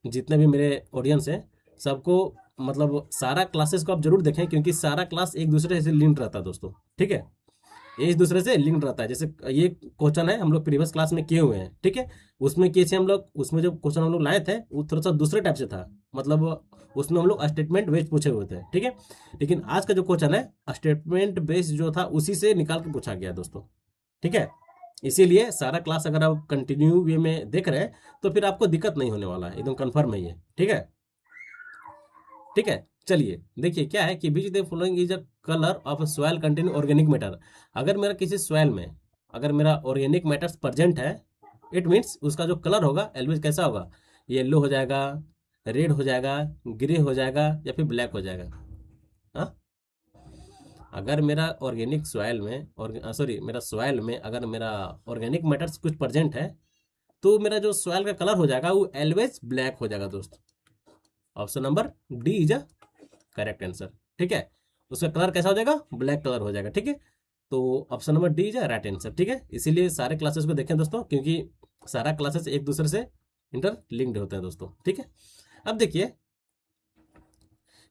जितने भी मेरे ऑडियंस हैं, सबको मतलब सारा क्लासेस को आप जरूर देखें, क्योंकि सारा क्लास एक दूसरे से लिंक्ड रहता है दोस्तों, ठीक है। ये एक दूसरे से लिंक्ड रहता है। जैसे ये क्वेश्चन है हम लोग प्रीवियस क्लास में किए हुए हैं, ठीक है। उसमें किए थे हम लोग, उसमें जो क्वेश्चन हम लोग लाए थे वो थोड़ा सा दूसरे टाइप से था, मतलब उसमें हम लोग स्टेटमेंट बेस्ड पूछे हुए थे, ठीक है। लेकिन आज का जो क्वेश्चन है, स्टेटमेंट बेस्ड जो था उसी से निकाल के पूछा गया दोस्तों, ठीक है। इसीलिए सारा क्लास अगर आप कंटिन्यू वे में देख रहे हैं तो फिर आपको दिक्कत नहीं होने वाला है, एकदम कंफर्म है ये, ठीक है, ठीक है। चलिए देखिए क्या है कि which the following is a colour of soil contain organic matter. अगर मेरा किसी सॉइल में अगर मेरा ऑर्गेनिक मैटर्स प्रेजेंट है, इट मीन्स उसका जो कलर होगा एलवेज कैसा होगा, येलो हो जाएगा, रेड हो जाएगा, ग्रे हो जाएगा, या फिर ब्लैक हो जाएगा। हाँ, अगर मेरा ऑर्गेनिक सॉइल में, और सॉरी मेरा सॉइल में अगर मेरा ऑर्गेनिक मैटर्स कुछ प्रेजेंट है, तो मेरा जो सॉइल का कलर हो जाएगा वो एलवेज ब्लैक हो जाएगा दोस्त। Option number D is a correct answer, ठीक है। उसका कलर कैसा हो जाएगा, ब्लैक कलर हो जाएगा, ठीक है। तो option number D is a right answer, ठीक है। इसीलिए सारे क्लासेस को देखें दोस्तों, क्योंकि सारा क्लासेस एक दूसरे से इंटरलिंक्ड होते हैं दोस्तों, ठीक है। अब देखिए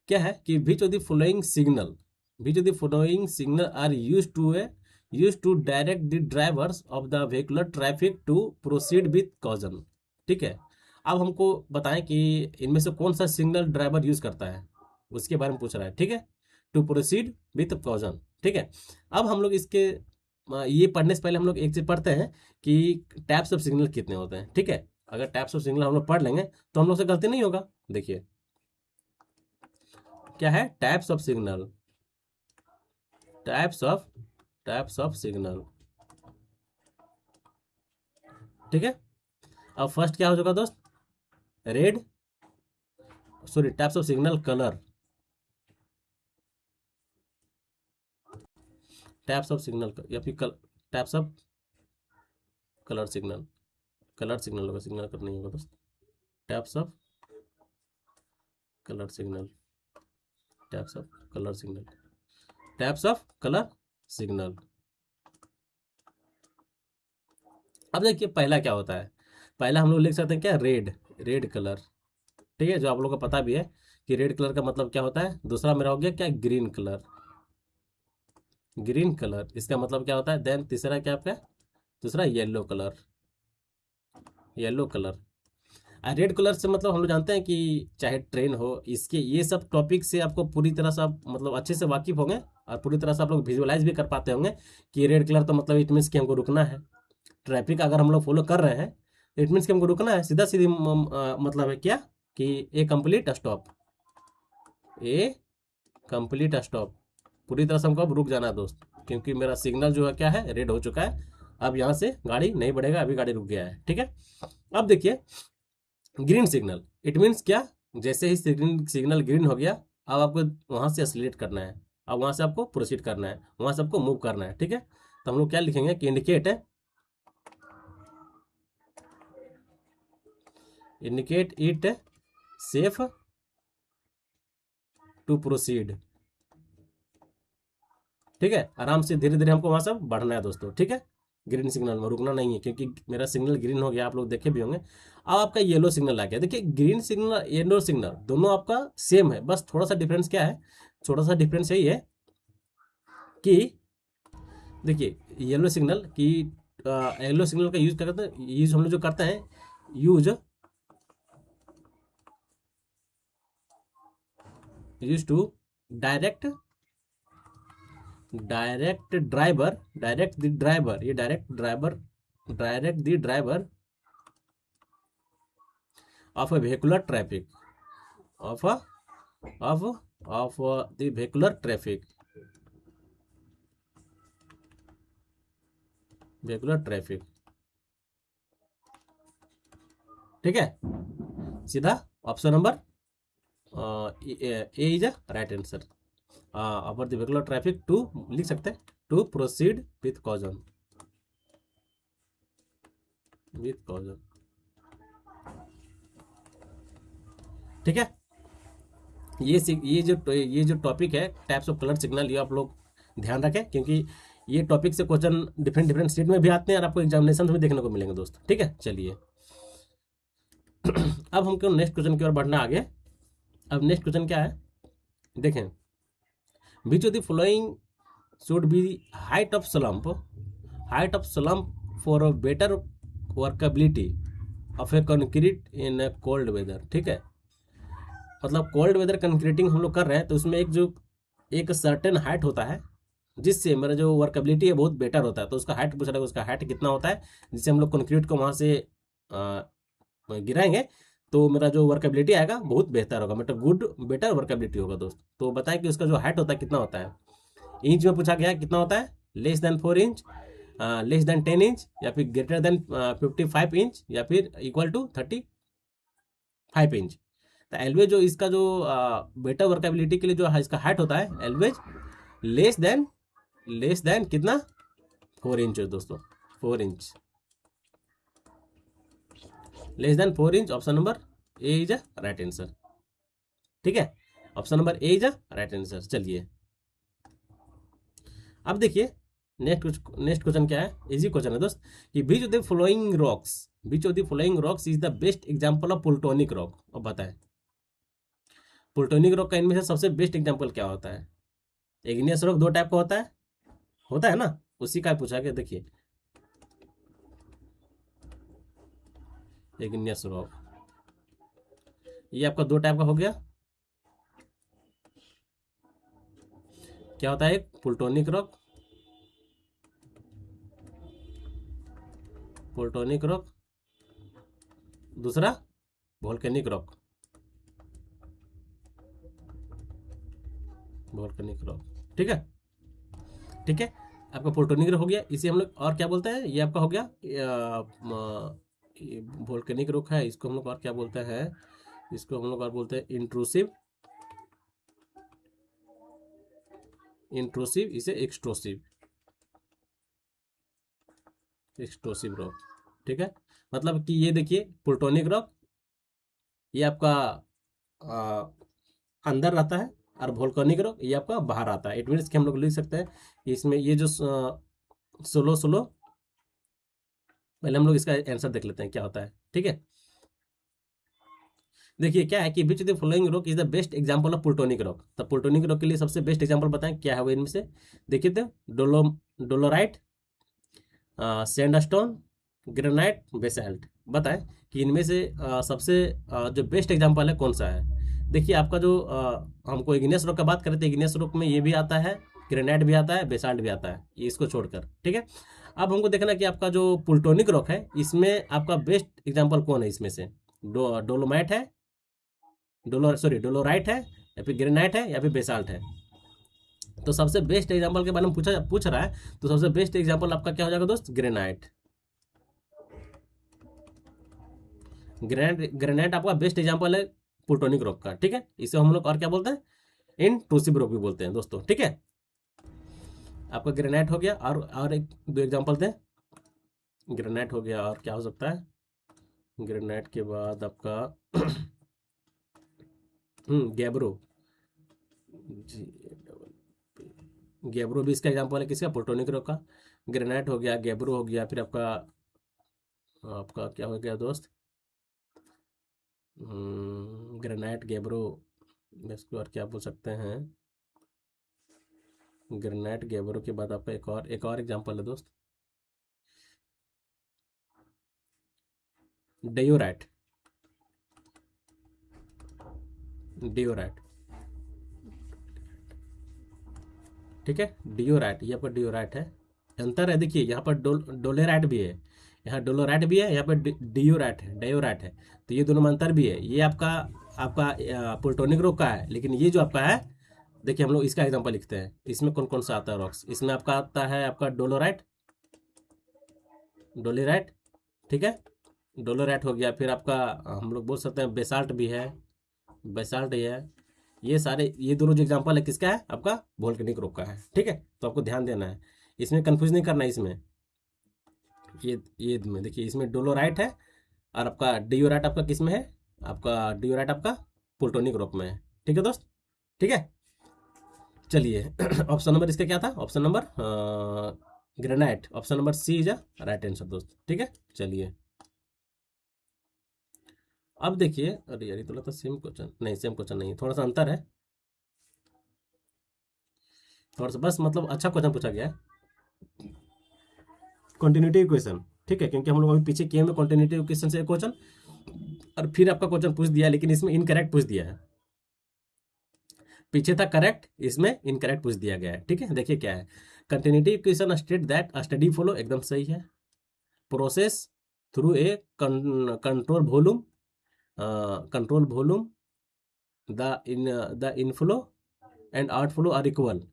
क्या है कि which of the following signal, which of the following signal are use to direct the drivers of the vehicular traffic to proceed with caution, ठीक है। अब हमको बताएं कि इनमें से कौन सा सिग्नल ड्राइवर यूज करता है, उसके बारे में पूछ रहा है, ठीक है। टू प्रोसीड विथ कॉजन, ठीक है। अब हम लोग इसके ये पढ़ने से पहले हम लोग एक चीज पढ़ते हैं कि टाइप्स ऑफ सिग्नल कितने होते हैं, ठीक है। अगर टाइप्स ऑफ सिग्नल हम लोग पढ़ लेंगे तो हम लोग से गलती नहीं होगा। देखिए क्या है, types of signal, types of signal, ठीक है। अब फर्स्ट क्या हो चुका दोस्त, red, sorry types of signal colour, types of signal या फिर types of colour signal, colour signal होगा, सिग्नल कर नहीं होगा दोस्त, types of colour signal, types of colour signal, types of colour signal. अब देखिए पहला क्या होता है, पहला हम लोग लिख सकते हैं क्या, रेड, रेड कलर, ठीक है, जो आप लोगों को पता भी है कि रेड कलर का मतलब क्या होता है। दूसरा मेरा हो गया क्या, ग्रीन कलर, ग्रीन कलर इसका मतलब क्या होता है। देन तीसरा क्या आपका, दूसरा yellow colour, yellow colour. Red colour से मतलब हम लोग जानते हैं कि चाहे ट्रेन हो, इसके ये सब टॉपिक से आपको पूरी तरह से आप मतलब अच्छे से वाकिफ होंगे और पूरी तरह से आप लोग विजुअलाइज भी कर पाते होंगे कि रेड कलर तो मतलब इट मीन्स कि हमको रुकना है। ट्रैफिक अगर हम लोग फॉलो कर रहे हैं तो इट मीन्स कि हमको रुकना है, सीधा सीधी मतलब है क्या कि ए कंप्लीट स्टॉप, ए कंप्लीट स्टॉप, पूरी तरह से हमको अब रुक जाना है दोस्त, क्योंकि मेरा सिग्नल जो है क्या है, रेड हो चुका है। अब यहाँ से गाड़ी नहीं बढ़ेगा, अभी गाड़ी रुक गया है, ठीक है। अब देखिए ग्रीन सिग्नल, इट मीन्स क्या, जैसे ही सिग्नल ग्रीन हो गया, अब आपको वहाँ से एक्सीलरेट करना है, अब वहाँ से आपको प्रोसीड करना है, वहाँ से आपको मूव करना है, ठीक है। तो हम लोग क्या लिखेंगे कि इंडिकेट है, indicate it safe to proceed, ठीक है। आराम से धीरे धीरे हमको वहाँ से बढ़ना है दोस्तों, ठीक है। ग्रीन सिग्नल में रुकना नहीं है, क्योंकि मेरा सिग्नल ग्रीन हो गया, आप लोग देखे भी होंगे। अब आपका येलो सिग्नल आ गया, देखिए ग्रीन सिग्नल येलो सिग्नल दोनों आपका सेम है, बस थोड़ा सा डिफरेंस क्या है, छोटा सा डिफरेंस यही है कि देखिए येलो सिग्नल की, येलो सिग्नल का यूज क्या करते हैं, यूज हम लोग जो करते हैं, use use to direct, direct driver, direct the driver, ये direct driver, direct the driver of a vehicular traffic, of a of the vehicular traffic, vehicular traffic, ठीक है। सीधा option number A is a right answer, upper the vehicular traffic to लिख सकते हैं, to proceed with caution, with caution, ठीक है। ये जो टॉपिक है टाइप्स ऑफ कलर सिग्नल, ये आप लोग ध्यान रखें, क्योंकि ये टॉपिक से क्वेश्चन डिफरेंट डिफरेंट स्टेट में भी आते हैं और आपको एग्जामिनेशन में देखने को मिलेंगे दोस्त, ठीक है। चलिए अब हमको नेक्स्ट क्वेश्चन की ओर बढ़ना आगे। अब नेक्स्ट क्वेश्चन क्या है, देखें, which of the following should be height of slump, height of slump for a better workability of a concrete in a cold weather, ठीक है। मतलब कोल्ड वेदर कंक्रीटिंग हम लोग कर रहे हैं, तो उसमें एक सर्टेन हाइट होता है जिससे मेरा जो वर्कबिलिटी है बहुत बेटर होता है, तो उसका हाइट पूछ रहा है, उसका हाइट कितना होता है जिससे हम लोग कंक्रीट को वहाँ से गिराएंगे, तो मेरा जो वर्कबिलिटी आएगा बहुत बेहतर होगा, मतलब गुड बेटर वर्कबिलिटी होगा दोस्त। तो बताएं कि उसका जो हाइट होता है कितना होता है, इंच में पूछा गया है कितना होता है, less than 4 inch, less than 10 inch, या फिर ग्रेटर देन 55 इंच, या फिर इक्वल टू 35 इंच। तो एलवेज जो इसका जो बेटर वर्कबिलिटी के लिए जो इसका हाइट होता है, एलवेज लेस देन कितना, 4 इंच दोस्तों, 4 inch, less than 4 inch, option number A is a right answer, ठीक है। Option number A is a right answer. चलिए अब देखिए नेक्स्ट क्वेश्चन क्या है, इजी क्वेश्चन है दोस्त, कि which of the following rocks, which of the following rocks is the best example of plutonic rock. अब बताएं प्लूटोनिक रॉक का इनमें से सबसे बेस्ट एग्जांपल क्या होता है। इग्नियस रॉक दो टाइप का होता है ना, उसी का पूछा गया। देखिए इग्नियस रॉक, ये आपका दो टाइप का हो गया, क्या होता है, एक प्लूटोनिक रॉक, प्लूटोनिक रॉक, दूसरा वोल्केनिक रॉक, वोल्केनिक रॉक, ठीक है, ठीक है। आपका प्लूटोनिक रॉक हो गया, इसे हम लोग और क्या बोलते हैं, ये आपका हो गया वोल्केनिक रॉक है, इसको हम लोग और क्या बोलते हैं, इसको हम लोग और बोलते हैं इंट्रूसिव, इसे एक्सट्रोसिव, एक्सट्रोसिव रॉक। ठीक है, मतलब कि ये देखिए प्लूटोनिक रॉक ये आपका आ, अंदर रहता है, और वोल्केनिक रॉक ये आपका बाहर आता है। इट मीन्स कि हम लोग लिख सकते हैं कि इसमें ये जो सोलो सोलो, पहले हम लोग इसका आंसर देख लेते हैं क्या होता है। ठीक है, देखिए क्या है कि which the following rock is the best example of plutonic rock. तो प्लूटोनिक रॉक के लिए सबसे बेस्ट एग्जांपल बताएं क्या है वो इनमें से। देखिए तो डोलोराइट, सैंडस्टोन, ग्रेनाइट, बेसाल्ट। बताएं कि इनमें से सबसे जो बेस्ट एग्जांपल है कौन सा है। देखिए आपका जो हमको इग्नियस रॉक का बात करते हैं, इग्नियस रॉक में ये भी आता है, ग्रेनाइट भी आता है, बेसाल्ट भी आता है, ये इसको छोड़कर। ठीक है, अब हमको देखना है कि आपका जो प्लूटोनिक रॉक है इसमें आपका बेस्ट एग्जांपल कौन है इसमें से। डोलोमाइट है, डोलोराइट है, या फिर ग्रेनाइट है, या फिर बेसाल्ट है। तो सबसे बेस्ट एग्जांपल के बारे में पूछ रहा है, तो सबसे बेस्ट एग्जांपल आपका क्या हो जाएगा दोस्त, ग्रेनाइट। ग्रेनाइट आपका बेस्ट एग्जांपल है प्लूटोनिक रॉक का। ठीक है, इसे हम लोग और क्या बोलते हैं, इंट्रूसिव रॉक भी बोलते हैं दोस्तों। ठीक है, आपका ग्रेनाइट हो गया, और एक दो एग्जांपल दें। ग्रेनाइट हो गया, और क्या हो सकता है, ग्रेनाइट के बाद आपका गैब्रो, गैब्रो भी इसका एग्जांपल है किसका, प्लूटोनिक रॉक का। ग्रेनाइट हो गया, गैब्रो हो गया, फिर आपका आपका क्या हो गया दोस्त, ग्रेनाइट, गैब्रो, इसको और क्या बोल सकते हैं, ग्रेनाइट गैब्रो के बाद आपका एक और एग्जांपल है दोस्त, डियोराइट। डियोराइट, ठीक है, डियोराइट, ये आपका डियोराइट है। अंतर है देखिए, यहाँ पर डोलेराइट भी है, यहाँ डोलोराइट भी है, यहाँ पर डियोराइट है, डायोराइट है। तो ये दोनों में अंतर भी है। ये आपका आपका प्लूटोनिक रॉक का है, लेकिन ये जो आपका है, देखिए हम लोग इसका एग्जांपल लिखते हैं। इसमें कौन कौन सा आता है रॉक्स, इसमें आपका आता है आपका डोलोराइट, डोलेराइट। ठीक है, डोलोराइट हो गया, फिर आपका हम लोग बोल सकते हैं बेसाल्ट भी है, बेसाल्ट ही है। ये सारे, ये दोनों जो एग्जांपल है किसका है, आपका वोल्केनिक रॉक का है। ठीक है, तो आपको ध्यान देना है, इसमें कंफ्यूज नहीं करना है। इसमें ये में देखिए, इसमें डोलोराइट है, और आपका डियोराइट आपका किस में है, आपका डियोराइट आपका प्लूटोनिक रॉक में है। ठीक है दोस्त, ठीक है, चलिए ऑप्शन नंबर इसका क्या था, option number granite, option number C is a right answer दोस्त। ठीक है, चलिए अब देखिए, अरे यार ये तो लगता है सेम क्वेश्चन, नहीं सेम क्वेश्चन नहीं है, थोड़ा सा अंतर है, थोड़ा सा बस मतलब अच्छा क्वेश्चन पूछा गया है, कंटिन्यूटी क्वेश्चन। ठीक है, क्योंकि हम लोग अभी पीछे किए में कंटिन्यूटी क्वेश्चन से क्वेश्चन, और फिर आपका क्वेश्चन पूछ दिया, लेकिन इसमें इनकरेक्ट पूछ दिया है। पीछे था करेक्ट, इसमें इनकरेक्ट पूछ दिया गया है। ठीक है, देखिए क्या है, continuity equation state that a study follow, एकदम सही है। Process through a control volume the inflow and outflow are equal.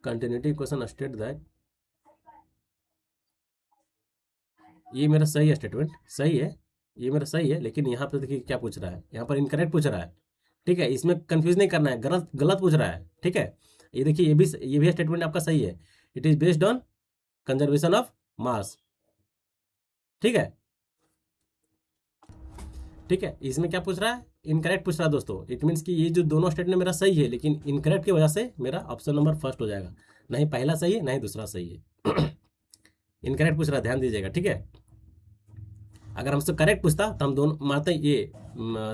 Continuity equation state that, ये मेरा सही है, स्टेटमेंट सही है, ये मेरा सही है, लेकिन यहाँ पर देखिए क्या पूछ रहा है, यहाँ पर इनकरेक्ट पूछ रहा है। ठीक है, इसमें कंफ्यूज नहीं करना है, गलत गलत पूछ रहा है। ठीक है, ये देखिए, ये भी स्टेटमेंट आपका सही है, it is based on conservation of mass. ठीक है, ठीक है, इसमें क्या पूछ रहा है, इनकरेक्ट पूछ रहा है दोस्तों। इट मीन्स कि ये जो दोनों स्टेटमेंट मेरा सही है, लेकिन इनकरेक्ट की वजह से मेरा ऑप्शन नंबर फर्स्ट हो जाएगा, नहीं पहला सही है, नहीं दूसरा सही है। इनकरेक्ट पूछ रहा है, ध्यान दीजिएगा। ठीक है, अगर हमसे करेक्ट पूछता तो हम दोनों मारते, ये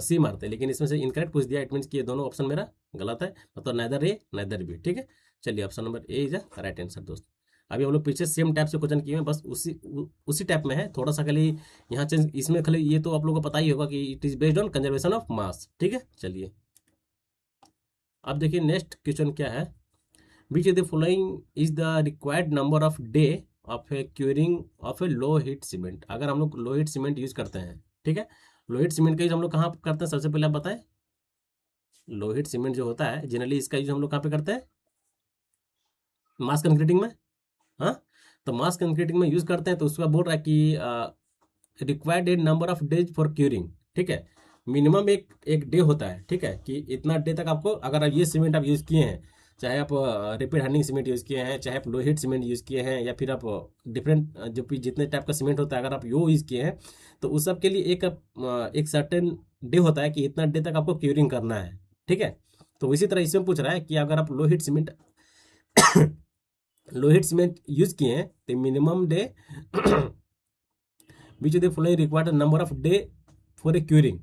सी मारते, लेकिन इसमें से इनकरेक्ट पूछ दिया, इट मीन्स कि ये दोनों ऑप्शन मेरा गलत है, मतलब नाइदर ए नाइदर बी। ठीक है, चलिए option number A is a right answer दोस्त। अभी हम लोग पीछे सेम टाइप से क्वेश्चन किए हैं, बस उसी टाइप में है, थोड़ा सा खाली यहाँ चेंज, इसमें खाली ये तो आप लोगों को पता ही होगा कि it is based on conservation of mass. ठीक है, चलिए अब देखिए नेक्स्ट क्वेश्चन क्या है, which is the following is the required number of day of A curing of A low heat cement. अगर हम लोग लो हीट सीमेंट यूज करते हैं, ठीक है, लो हीट सीमेंट का यूज हम लोग कहाँ करते हैं, सबसे पहले आप बताएं। लो हीट सीमेंट जो होता है जनरली, इसका यूज हम लोग कहाँ पे करते हैं, मास कंक्रीटिंग में। हाँ, तो मास कंक्रीटिंग में यूज करते हैं, तो उसका बोल रहा है कि required A number of days for curing. ठीक है, मिनिमम एक एक डे होता है। ठीक है, कि इतना डे तक आपको, अगर आप ये सीमेंट आप यूज किए हैं, चाहे आप रैपिड हार्डनिंग सीमेंट यूज किए हैं, चाहे आप लोहित सीमेंट यूज किए हैं, या फिर आप डिफरेंट जो भी जितने टाइप का सीमेंट होता है, अगर आप यो यूज किए हैं, तो उस सब के लिए एक सर्टेन डे होता है कि इतना डे तक आपको क्यूरिंग करना है। ठीक है, तो इसी तरह इसमें पूछ रहा है कि अगर आप Lohit cement Lohit cement use किए हैं, तो minimum day which the following required number of day for a curing,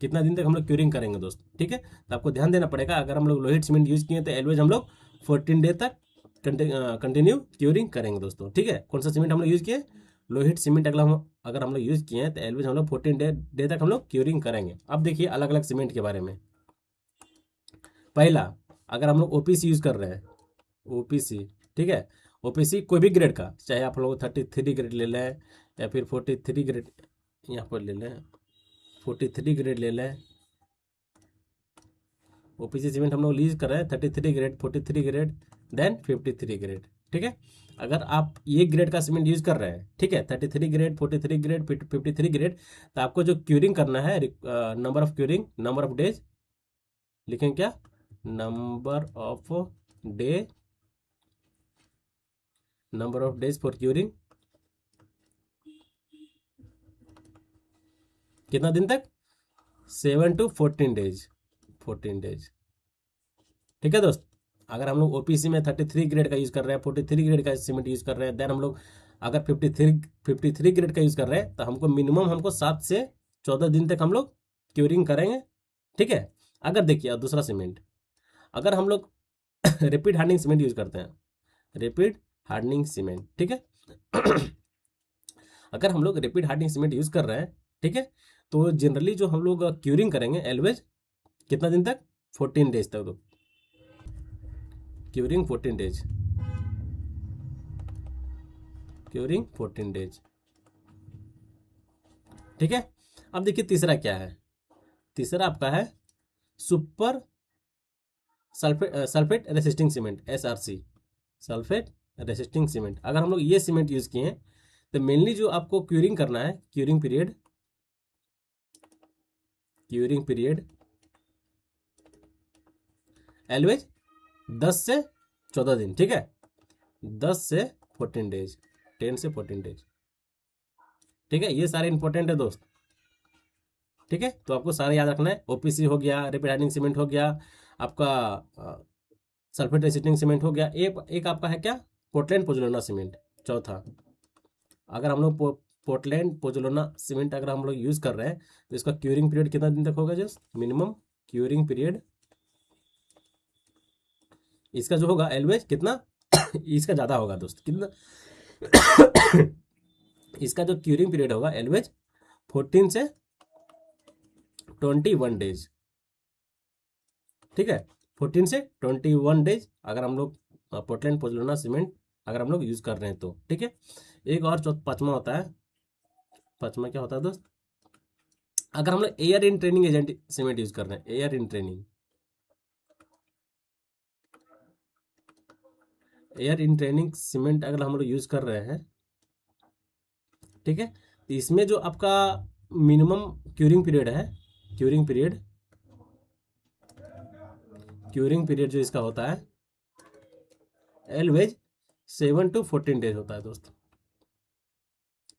कितना दिन तक हम लोग क्यूरिंग करेंगे दोस्त। ठीक है, तो आपको ध्यान देना पड़ेगा, अगर हम लोग लोहित सीमेंट यूज किए तो एलवेज हम लोग 14 डे तक कंटिन्यू क्यूरिंग करेंगे दोस्तों। ठीक है, कौन सा सीमेंट हम लोग यूज किए, लोहित सीमेंट। अगर हम लोग यूज किए हैं तो एलवेज हम लोग 14 डे तक हम लोग क्यूरिंग करेंगे। अब देखिए अलग अलग सीमेंट के बारे में। पहला, अगर हम लोग ओपीसी यूज कर रहे हैं, ओपीसी, ठीक है, ओपीसी कोई भी ग्रेड का, चाहे आप लोग 33 ग्रेड ले लें या फिर 43 ग्रेड, यहाँ पर ले लें 43 ग्रेड ले लें। ओपीसी सीमेंट हम लोग लीज कर रहे हैं 33 ग्रेड, 43 ग्रेड, देन 53 ग्रेड। ठीक है, अगर आप ये ग्रेड का सीमेंट यूज कर रहे हैं, ठीक है, 33 ग्रेड, 43 ग्रेड, 53 ग्रेड, तो आपको जो क्यूरिंग करना है, number of curing, number of days लिखें क्या, number of day, number of days for curing, कितना दिन तक, 7 to 14 डेज, 14 डेज। ठीक है दोस्त, अगर हम लोग ओपीसी में 33 ग्रेड का यूज कर रहे हैं, 43 ग्रेड का सीमेंट यूज कर रहे हैं, देन हम लोग अगर 53 ग्रेड का यूज कर रहे हैं, तो हमको मिनिमम 7 से 14 दिन तक हम लोग क्यूरिंग करेंगे। ठीक है, अगर देखिए अब दूसरा सीमेंट, अगर हम लोग रैपिड हार्डनिंग सीमेंट यूज करते हैं, रैपिड हार्डनिंग सीमेंट, ठीक है, अगर हम लोग रैपिड हार्डनिंग सीमेंट यूज कर रहे हैं, ठीक है, तो जनरली जो हम लोग क्यूरिंग करेंगे एलवेज कितना दिन तक, 14 डेज तक। तो क्यूरिंग 14 डेज, क्यूरिंग 14 डेज। ठीक है, अब देखिए तीसरा क्या है, तीसरा आपका है super sulphate resisting cement, SRC, sulphate resisting cement. अगर हम लोग ये सीमेंट यूज किए हैं, तो मेनली जो आपको क्यूरिंग करना है, curing period, curing period always 10 से 14 दिन। ठीक है, 10 से 14 डेज, 10 से 14 डेज। ठीक है, ये सारे इंपॉर्टेंट है दोस्त। ठीक है, तो आपको सारा याद रखना है, ओपीसी हो गया, रैपिड हार्डनिंग सीमेंट हो गया, आपका सल्फेट रेसिस्टिंग सीमेंट हो गया, एक आपका है क्या, पोर्टलैंड पोजुलोना सीमेंट। चौथा, अगर हम लोग पोर्टलैंड पोजुलोना सीमेंट अगर हम लोग यूज कर रहे हैं, तो इसका क्यूरिंग पीरियड कितना दिन तक होगा, जस्ट मिनिमम क्यूरिंग पीरियड इसका जो होगा एलवेज कितना इसका ज़्यादा होगा दोस्त, कितना इसका जो क्यूरिंग पीरियड होगा एलवेज 14 से 21 डेज। ठीक है, 14 से 21 डेज अगर हम लोग पोर्टलैंड पोजुलोना सीमेंट अगर हम लोग यूज कर रहे हैं तो। ठीक है, एक और पांचवा होता है, पांचवा क्या होता है दोस्त, अगर हम लोग air in training agent cement use कर रहे हैं, air in training, air in training cement अगर हम लोग यूज कर रहे हैं, ठीक है, तो इसमें जो आपका मिनिमम क्यूरिंग पीरियड है, क्यूरिंग पीरियड, क्यूरिंग पीरियड जो इसका होता है एलवेज 7 to 14 डेज होता है दोस्त।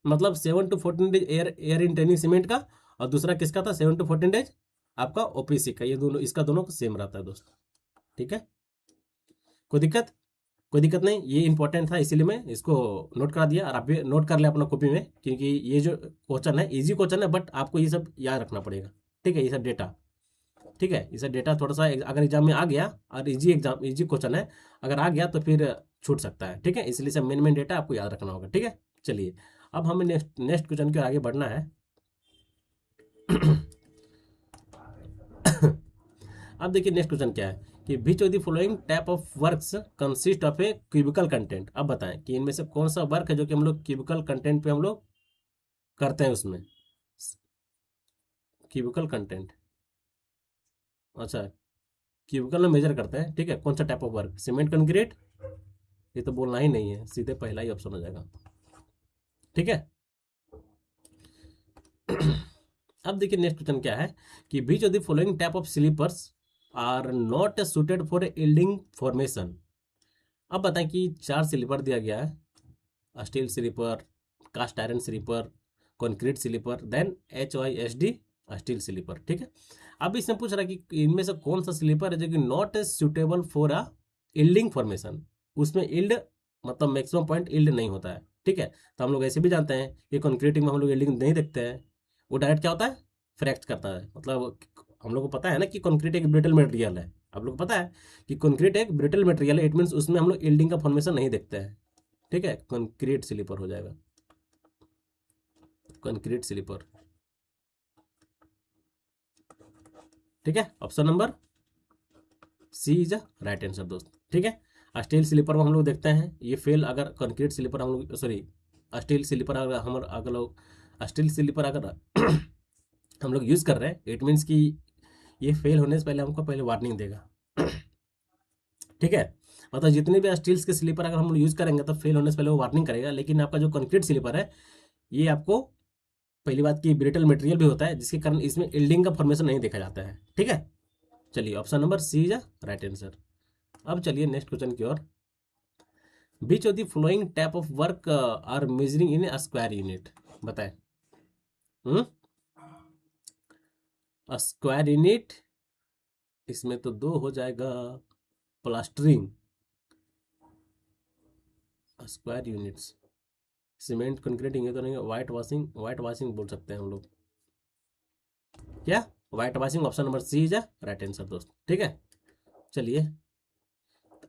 मतलब 7 to 14 days air in training cement का, और दूसरा किसका था, 7 to 14 डेज आपका ओपीसी का। ये दोनों, इसका दोनों सेम रहता है दोस्त। ठीक है, कोई दिक्कत, कोई दिक्कत नहीं, ये इंपॉर्टेंट था इसीलिए मैं इसको नोट करा दिया, और आप भी नोट कर ले अपना कॉपी में, क्योंकि ये जो क्वेश्चन है इजी क्वेश्चन है, बट आपको ये सब याद रखना पड़ेगा। ठीक है, ये सब डेटा, ठीक है, ये सब डेटा थोड़ा सा अगर एग्जाम में आ गया, और इजी क्वेश्चन है, अगर आ गया तो फिर छूट सकता है। ठीक है, इसलिए सब मेन मेन डेटा आपको याद रखना होगा। ठीक है, चलिए अब हमें नेक्स्ट क्वेश्चन की ओर आगे बढ़ना है। अब देखिए नेक्स्ट क्वेश्चन क्या है, कि which of the following type of works consist of a cubical content. अब बताएं कि इनमें से कौन सा वर्क है जो कि हम लोग क्यूबिकल कंटेंट पे हम लोग करते हैं उसमें, क्यूबिकल कंटेंट, अच्छा, क्यूबिकल में मेजर करते हैं। ठीक है, कौन सा type of work, cement concrete, ये तो बोलना ही नहीं है, सीधे पहला ही ऑप्शन हो जाएगा। ठीक है। अब देखिए नेक्स्ट क्वेश्चन क्या है कि which of the following type of sleepers are not suited for yielding formation. अब बताएं कि 4 स्लीपर दिया गया है, steel sleeper, cast iron sleeper, concrete sleeper, then HYSD steel sleeper. ठीक है। अब इसमें पूछ रहा है कि इनमें से कौन सा स्लीपर है जो कि not suitable for a yielding formation, उसमें यील्ड मतलब मैक्सिमम पॉइंट यील्ड नहीं होता है। ठीक है। तो हम लोग ऐसे भी जानते हैं कि कंक्रीटिंग में हम लोग यील्डिंग नहीं देखते हैं, वो डायरेक्ट क्या होता है, फ्रैक्ट करता है। मतलब हम लोग को पता है ना कि कंक्रीट एक ब्रिटल मटेरियल है, आप लोग को पता है कि कंक्रीट एक ब्रिटल मटेरियल है, इट मीन्स उसमें हम लोग यील्डिंग का फॉर्मेशन नहीं देखते हैं। ठीक है। कंक्रीट स्लीपर हो जाएगा, कंक्रीट स्लीपर। ठीक है। Option number C is a right answer दोस्त। ठीक है। स्टील स्लीपर में हम लोग देखते हैं ये फेल, अगर कंक्रीट स्लीपर हम लोग सॉरी स्टील स्लीपर अगर हम अगर लोग स्टील स्लीपर अगर हम लोग यूज़ कर रहे हैं, इट मीन्स कि ये फेल होने से पहले हमको पहले वार्निंग देगा। ठीक है। मतलब जितने भी स्टील्स के स्लीपर अगर हम लोग यूज़ करेंगे तो फेल होने से पहले वो वार्निंग करेगा, लेकिन आपका जो कंक्रीट स्लीपर है ये आपको पहली बात की ब्रिटल मटेरियल भी होता है, जिसके कारण इसमें यील्डिंग का फॉर्मेशन नहीं देखा जाता है। ठीक है। चलिए option number C is right answer. अब चलिए नेक्स्ट क्वेश्चन की ओर। Which of the following type of work are measuring in a square unit, बताएं। स्क्वायर यूनिट, इसमें तो 2 हो जाएगा, plastering, square units, cement concreting है तो नहीं, वाइट वॉशिंग, वाइट वॉशिंग बोल सकते हैं हम लोग, क्या white washing. Option number C is right answer दोस्त। ठीक है। चलिए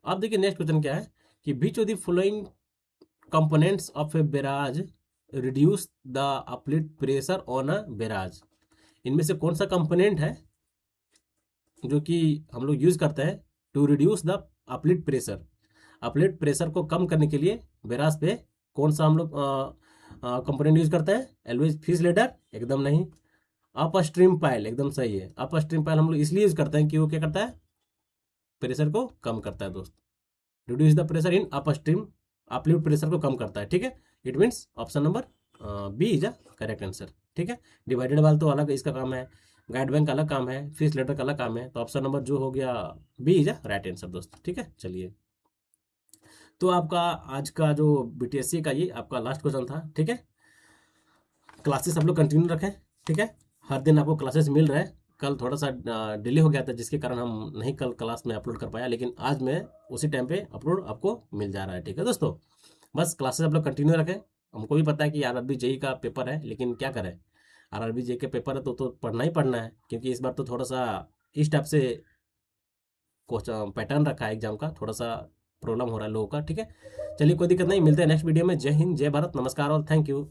अब देखिए नेक्स्ट क्वेश्चन क्या है कि which of the following components of a barrage reduce the uplift pressure on a barrage. इनमें से कौन सा कंपोनेंट है जो कि हम लोग यूज करते हैं to reduce the uplift pressure, uplift pressure को कम करने के लिए बैराज पे कौन सा हम लोग कंपोनेंट यूज करते हैं। एलवेज फिश लेडर, एकदम नहीं। अप स्ट्रीम पाइल, एकदम सही है। अप स्ट्रीम पाइल हम लोग इसलिए यूज करते हैं कि वो क्या करता है, प्रेशर को कम करता है दोस्त। Reduce the pressure in upstream, uplift pressure को कम करता है। ठीक है। It means option number B is a correct answer. ठीक है। डिवाइडेड वाल तो अलग इसका काम है, गाइड बैंक का अलग काम है, फिश लेटर का अलग काम है, तो ऑप्शन नंबर जो हो गया B is a right answer दोस्त। ठीक है। चलिए तो आपका आज का जो BTSC का ये आपका लास्ट क्वेश्चन था। ठीक है। क्लासेस आप लोग कंटिन्यू रखें। ठीक है। हर दिन आपको क्लासेस मिल रहे हैं। कल थोड़ा सा डिले हो गया था, जिसके कारण हम नहीं कल क्लास में अपलोड कर पाया, लेकिन आज मैं उसी टाइम पे अपलोड आपको मिल जा रहा है। ठीक है दोस्तों, बस क्लासेस आप लोग कंटिन्यू रखें। हमको भी पता है कि RRB JEE का पेपर है, लेकिन क्या करें, RRB JEE के पेपर है तो पढ़ना ही पढ़ना है, क्योंकि इस बार तो थोड़ा सा इस टाइप से क्वेश्चन पैटर्न रखा है एग्जाम का, थोड़ा सा प्रॉब्लम हो रहा है लोगों का। ठीक है। चलिए कोई दिक्कत नहीं, मिलते हैं नेक्स्ट वीडियो में। जय हिंद, जय भारत, नमस्कार और थैंक यू।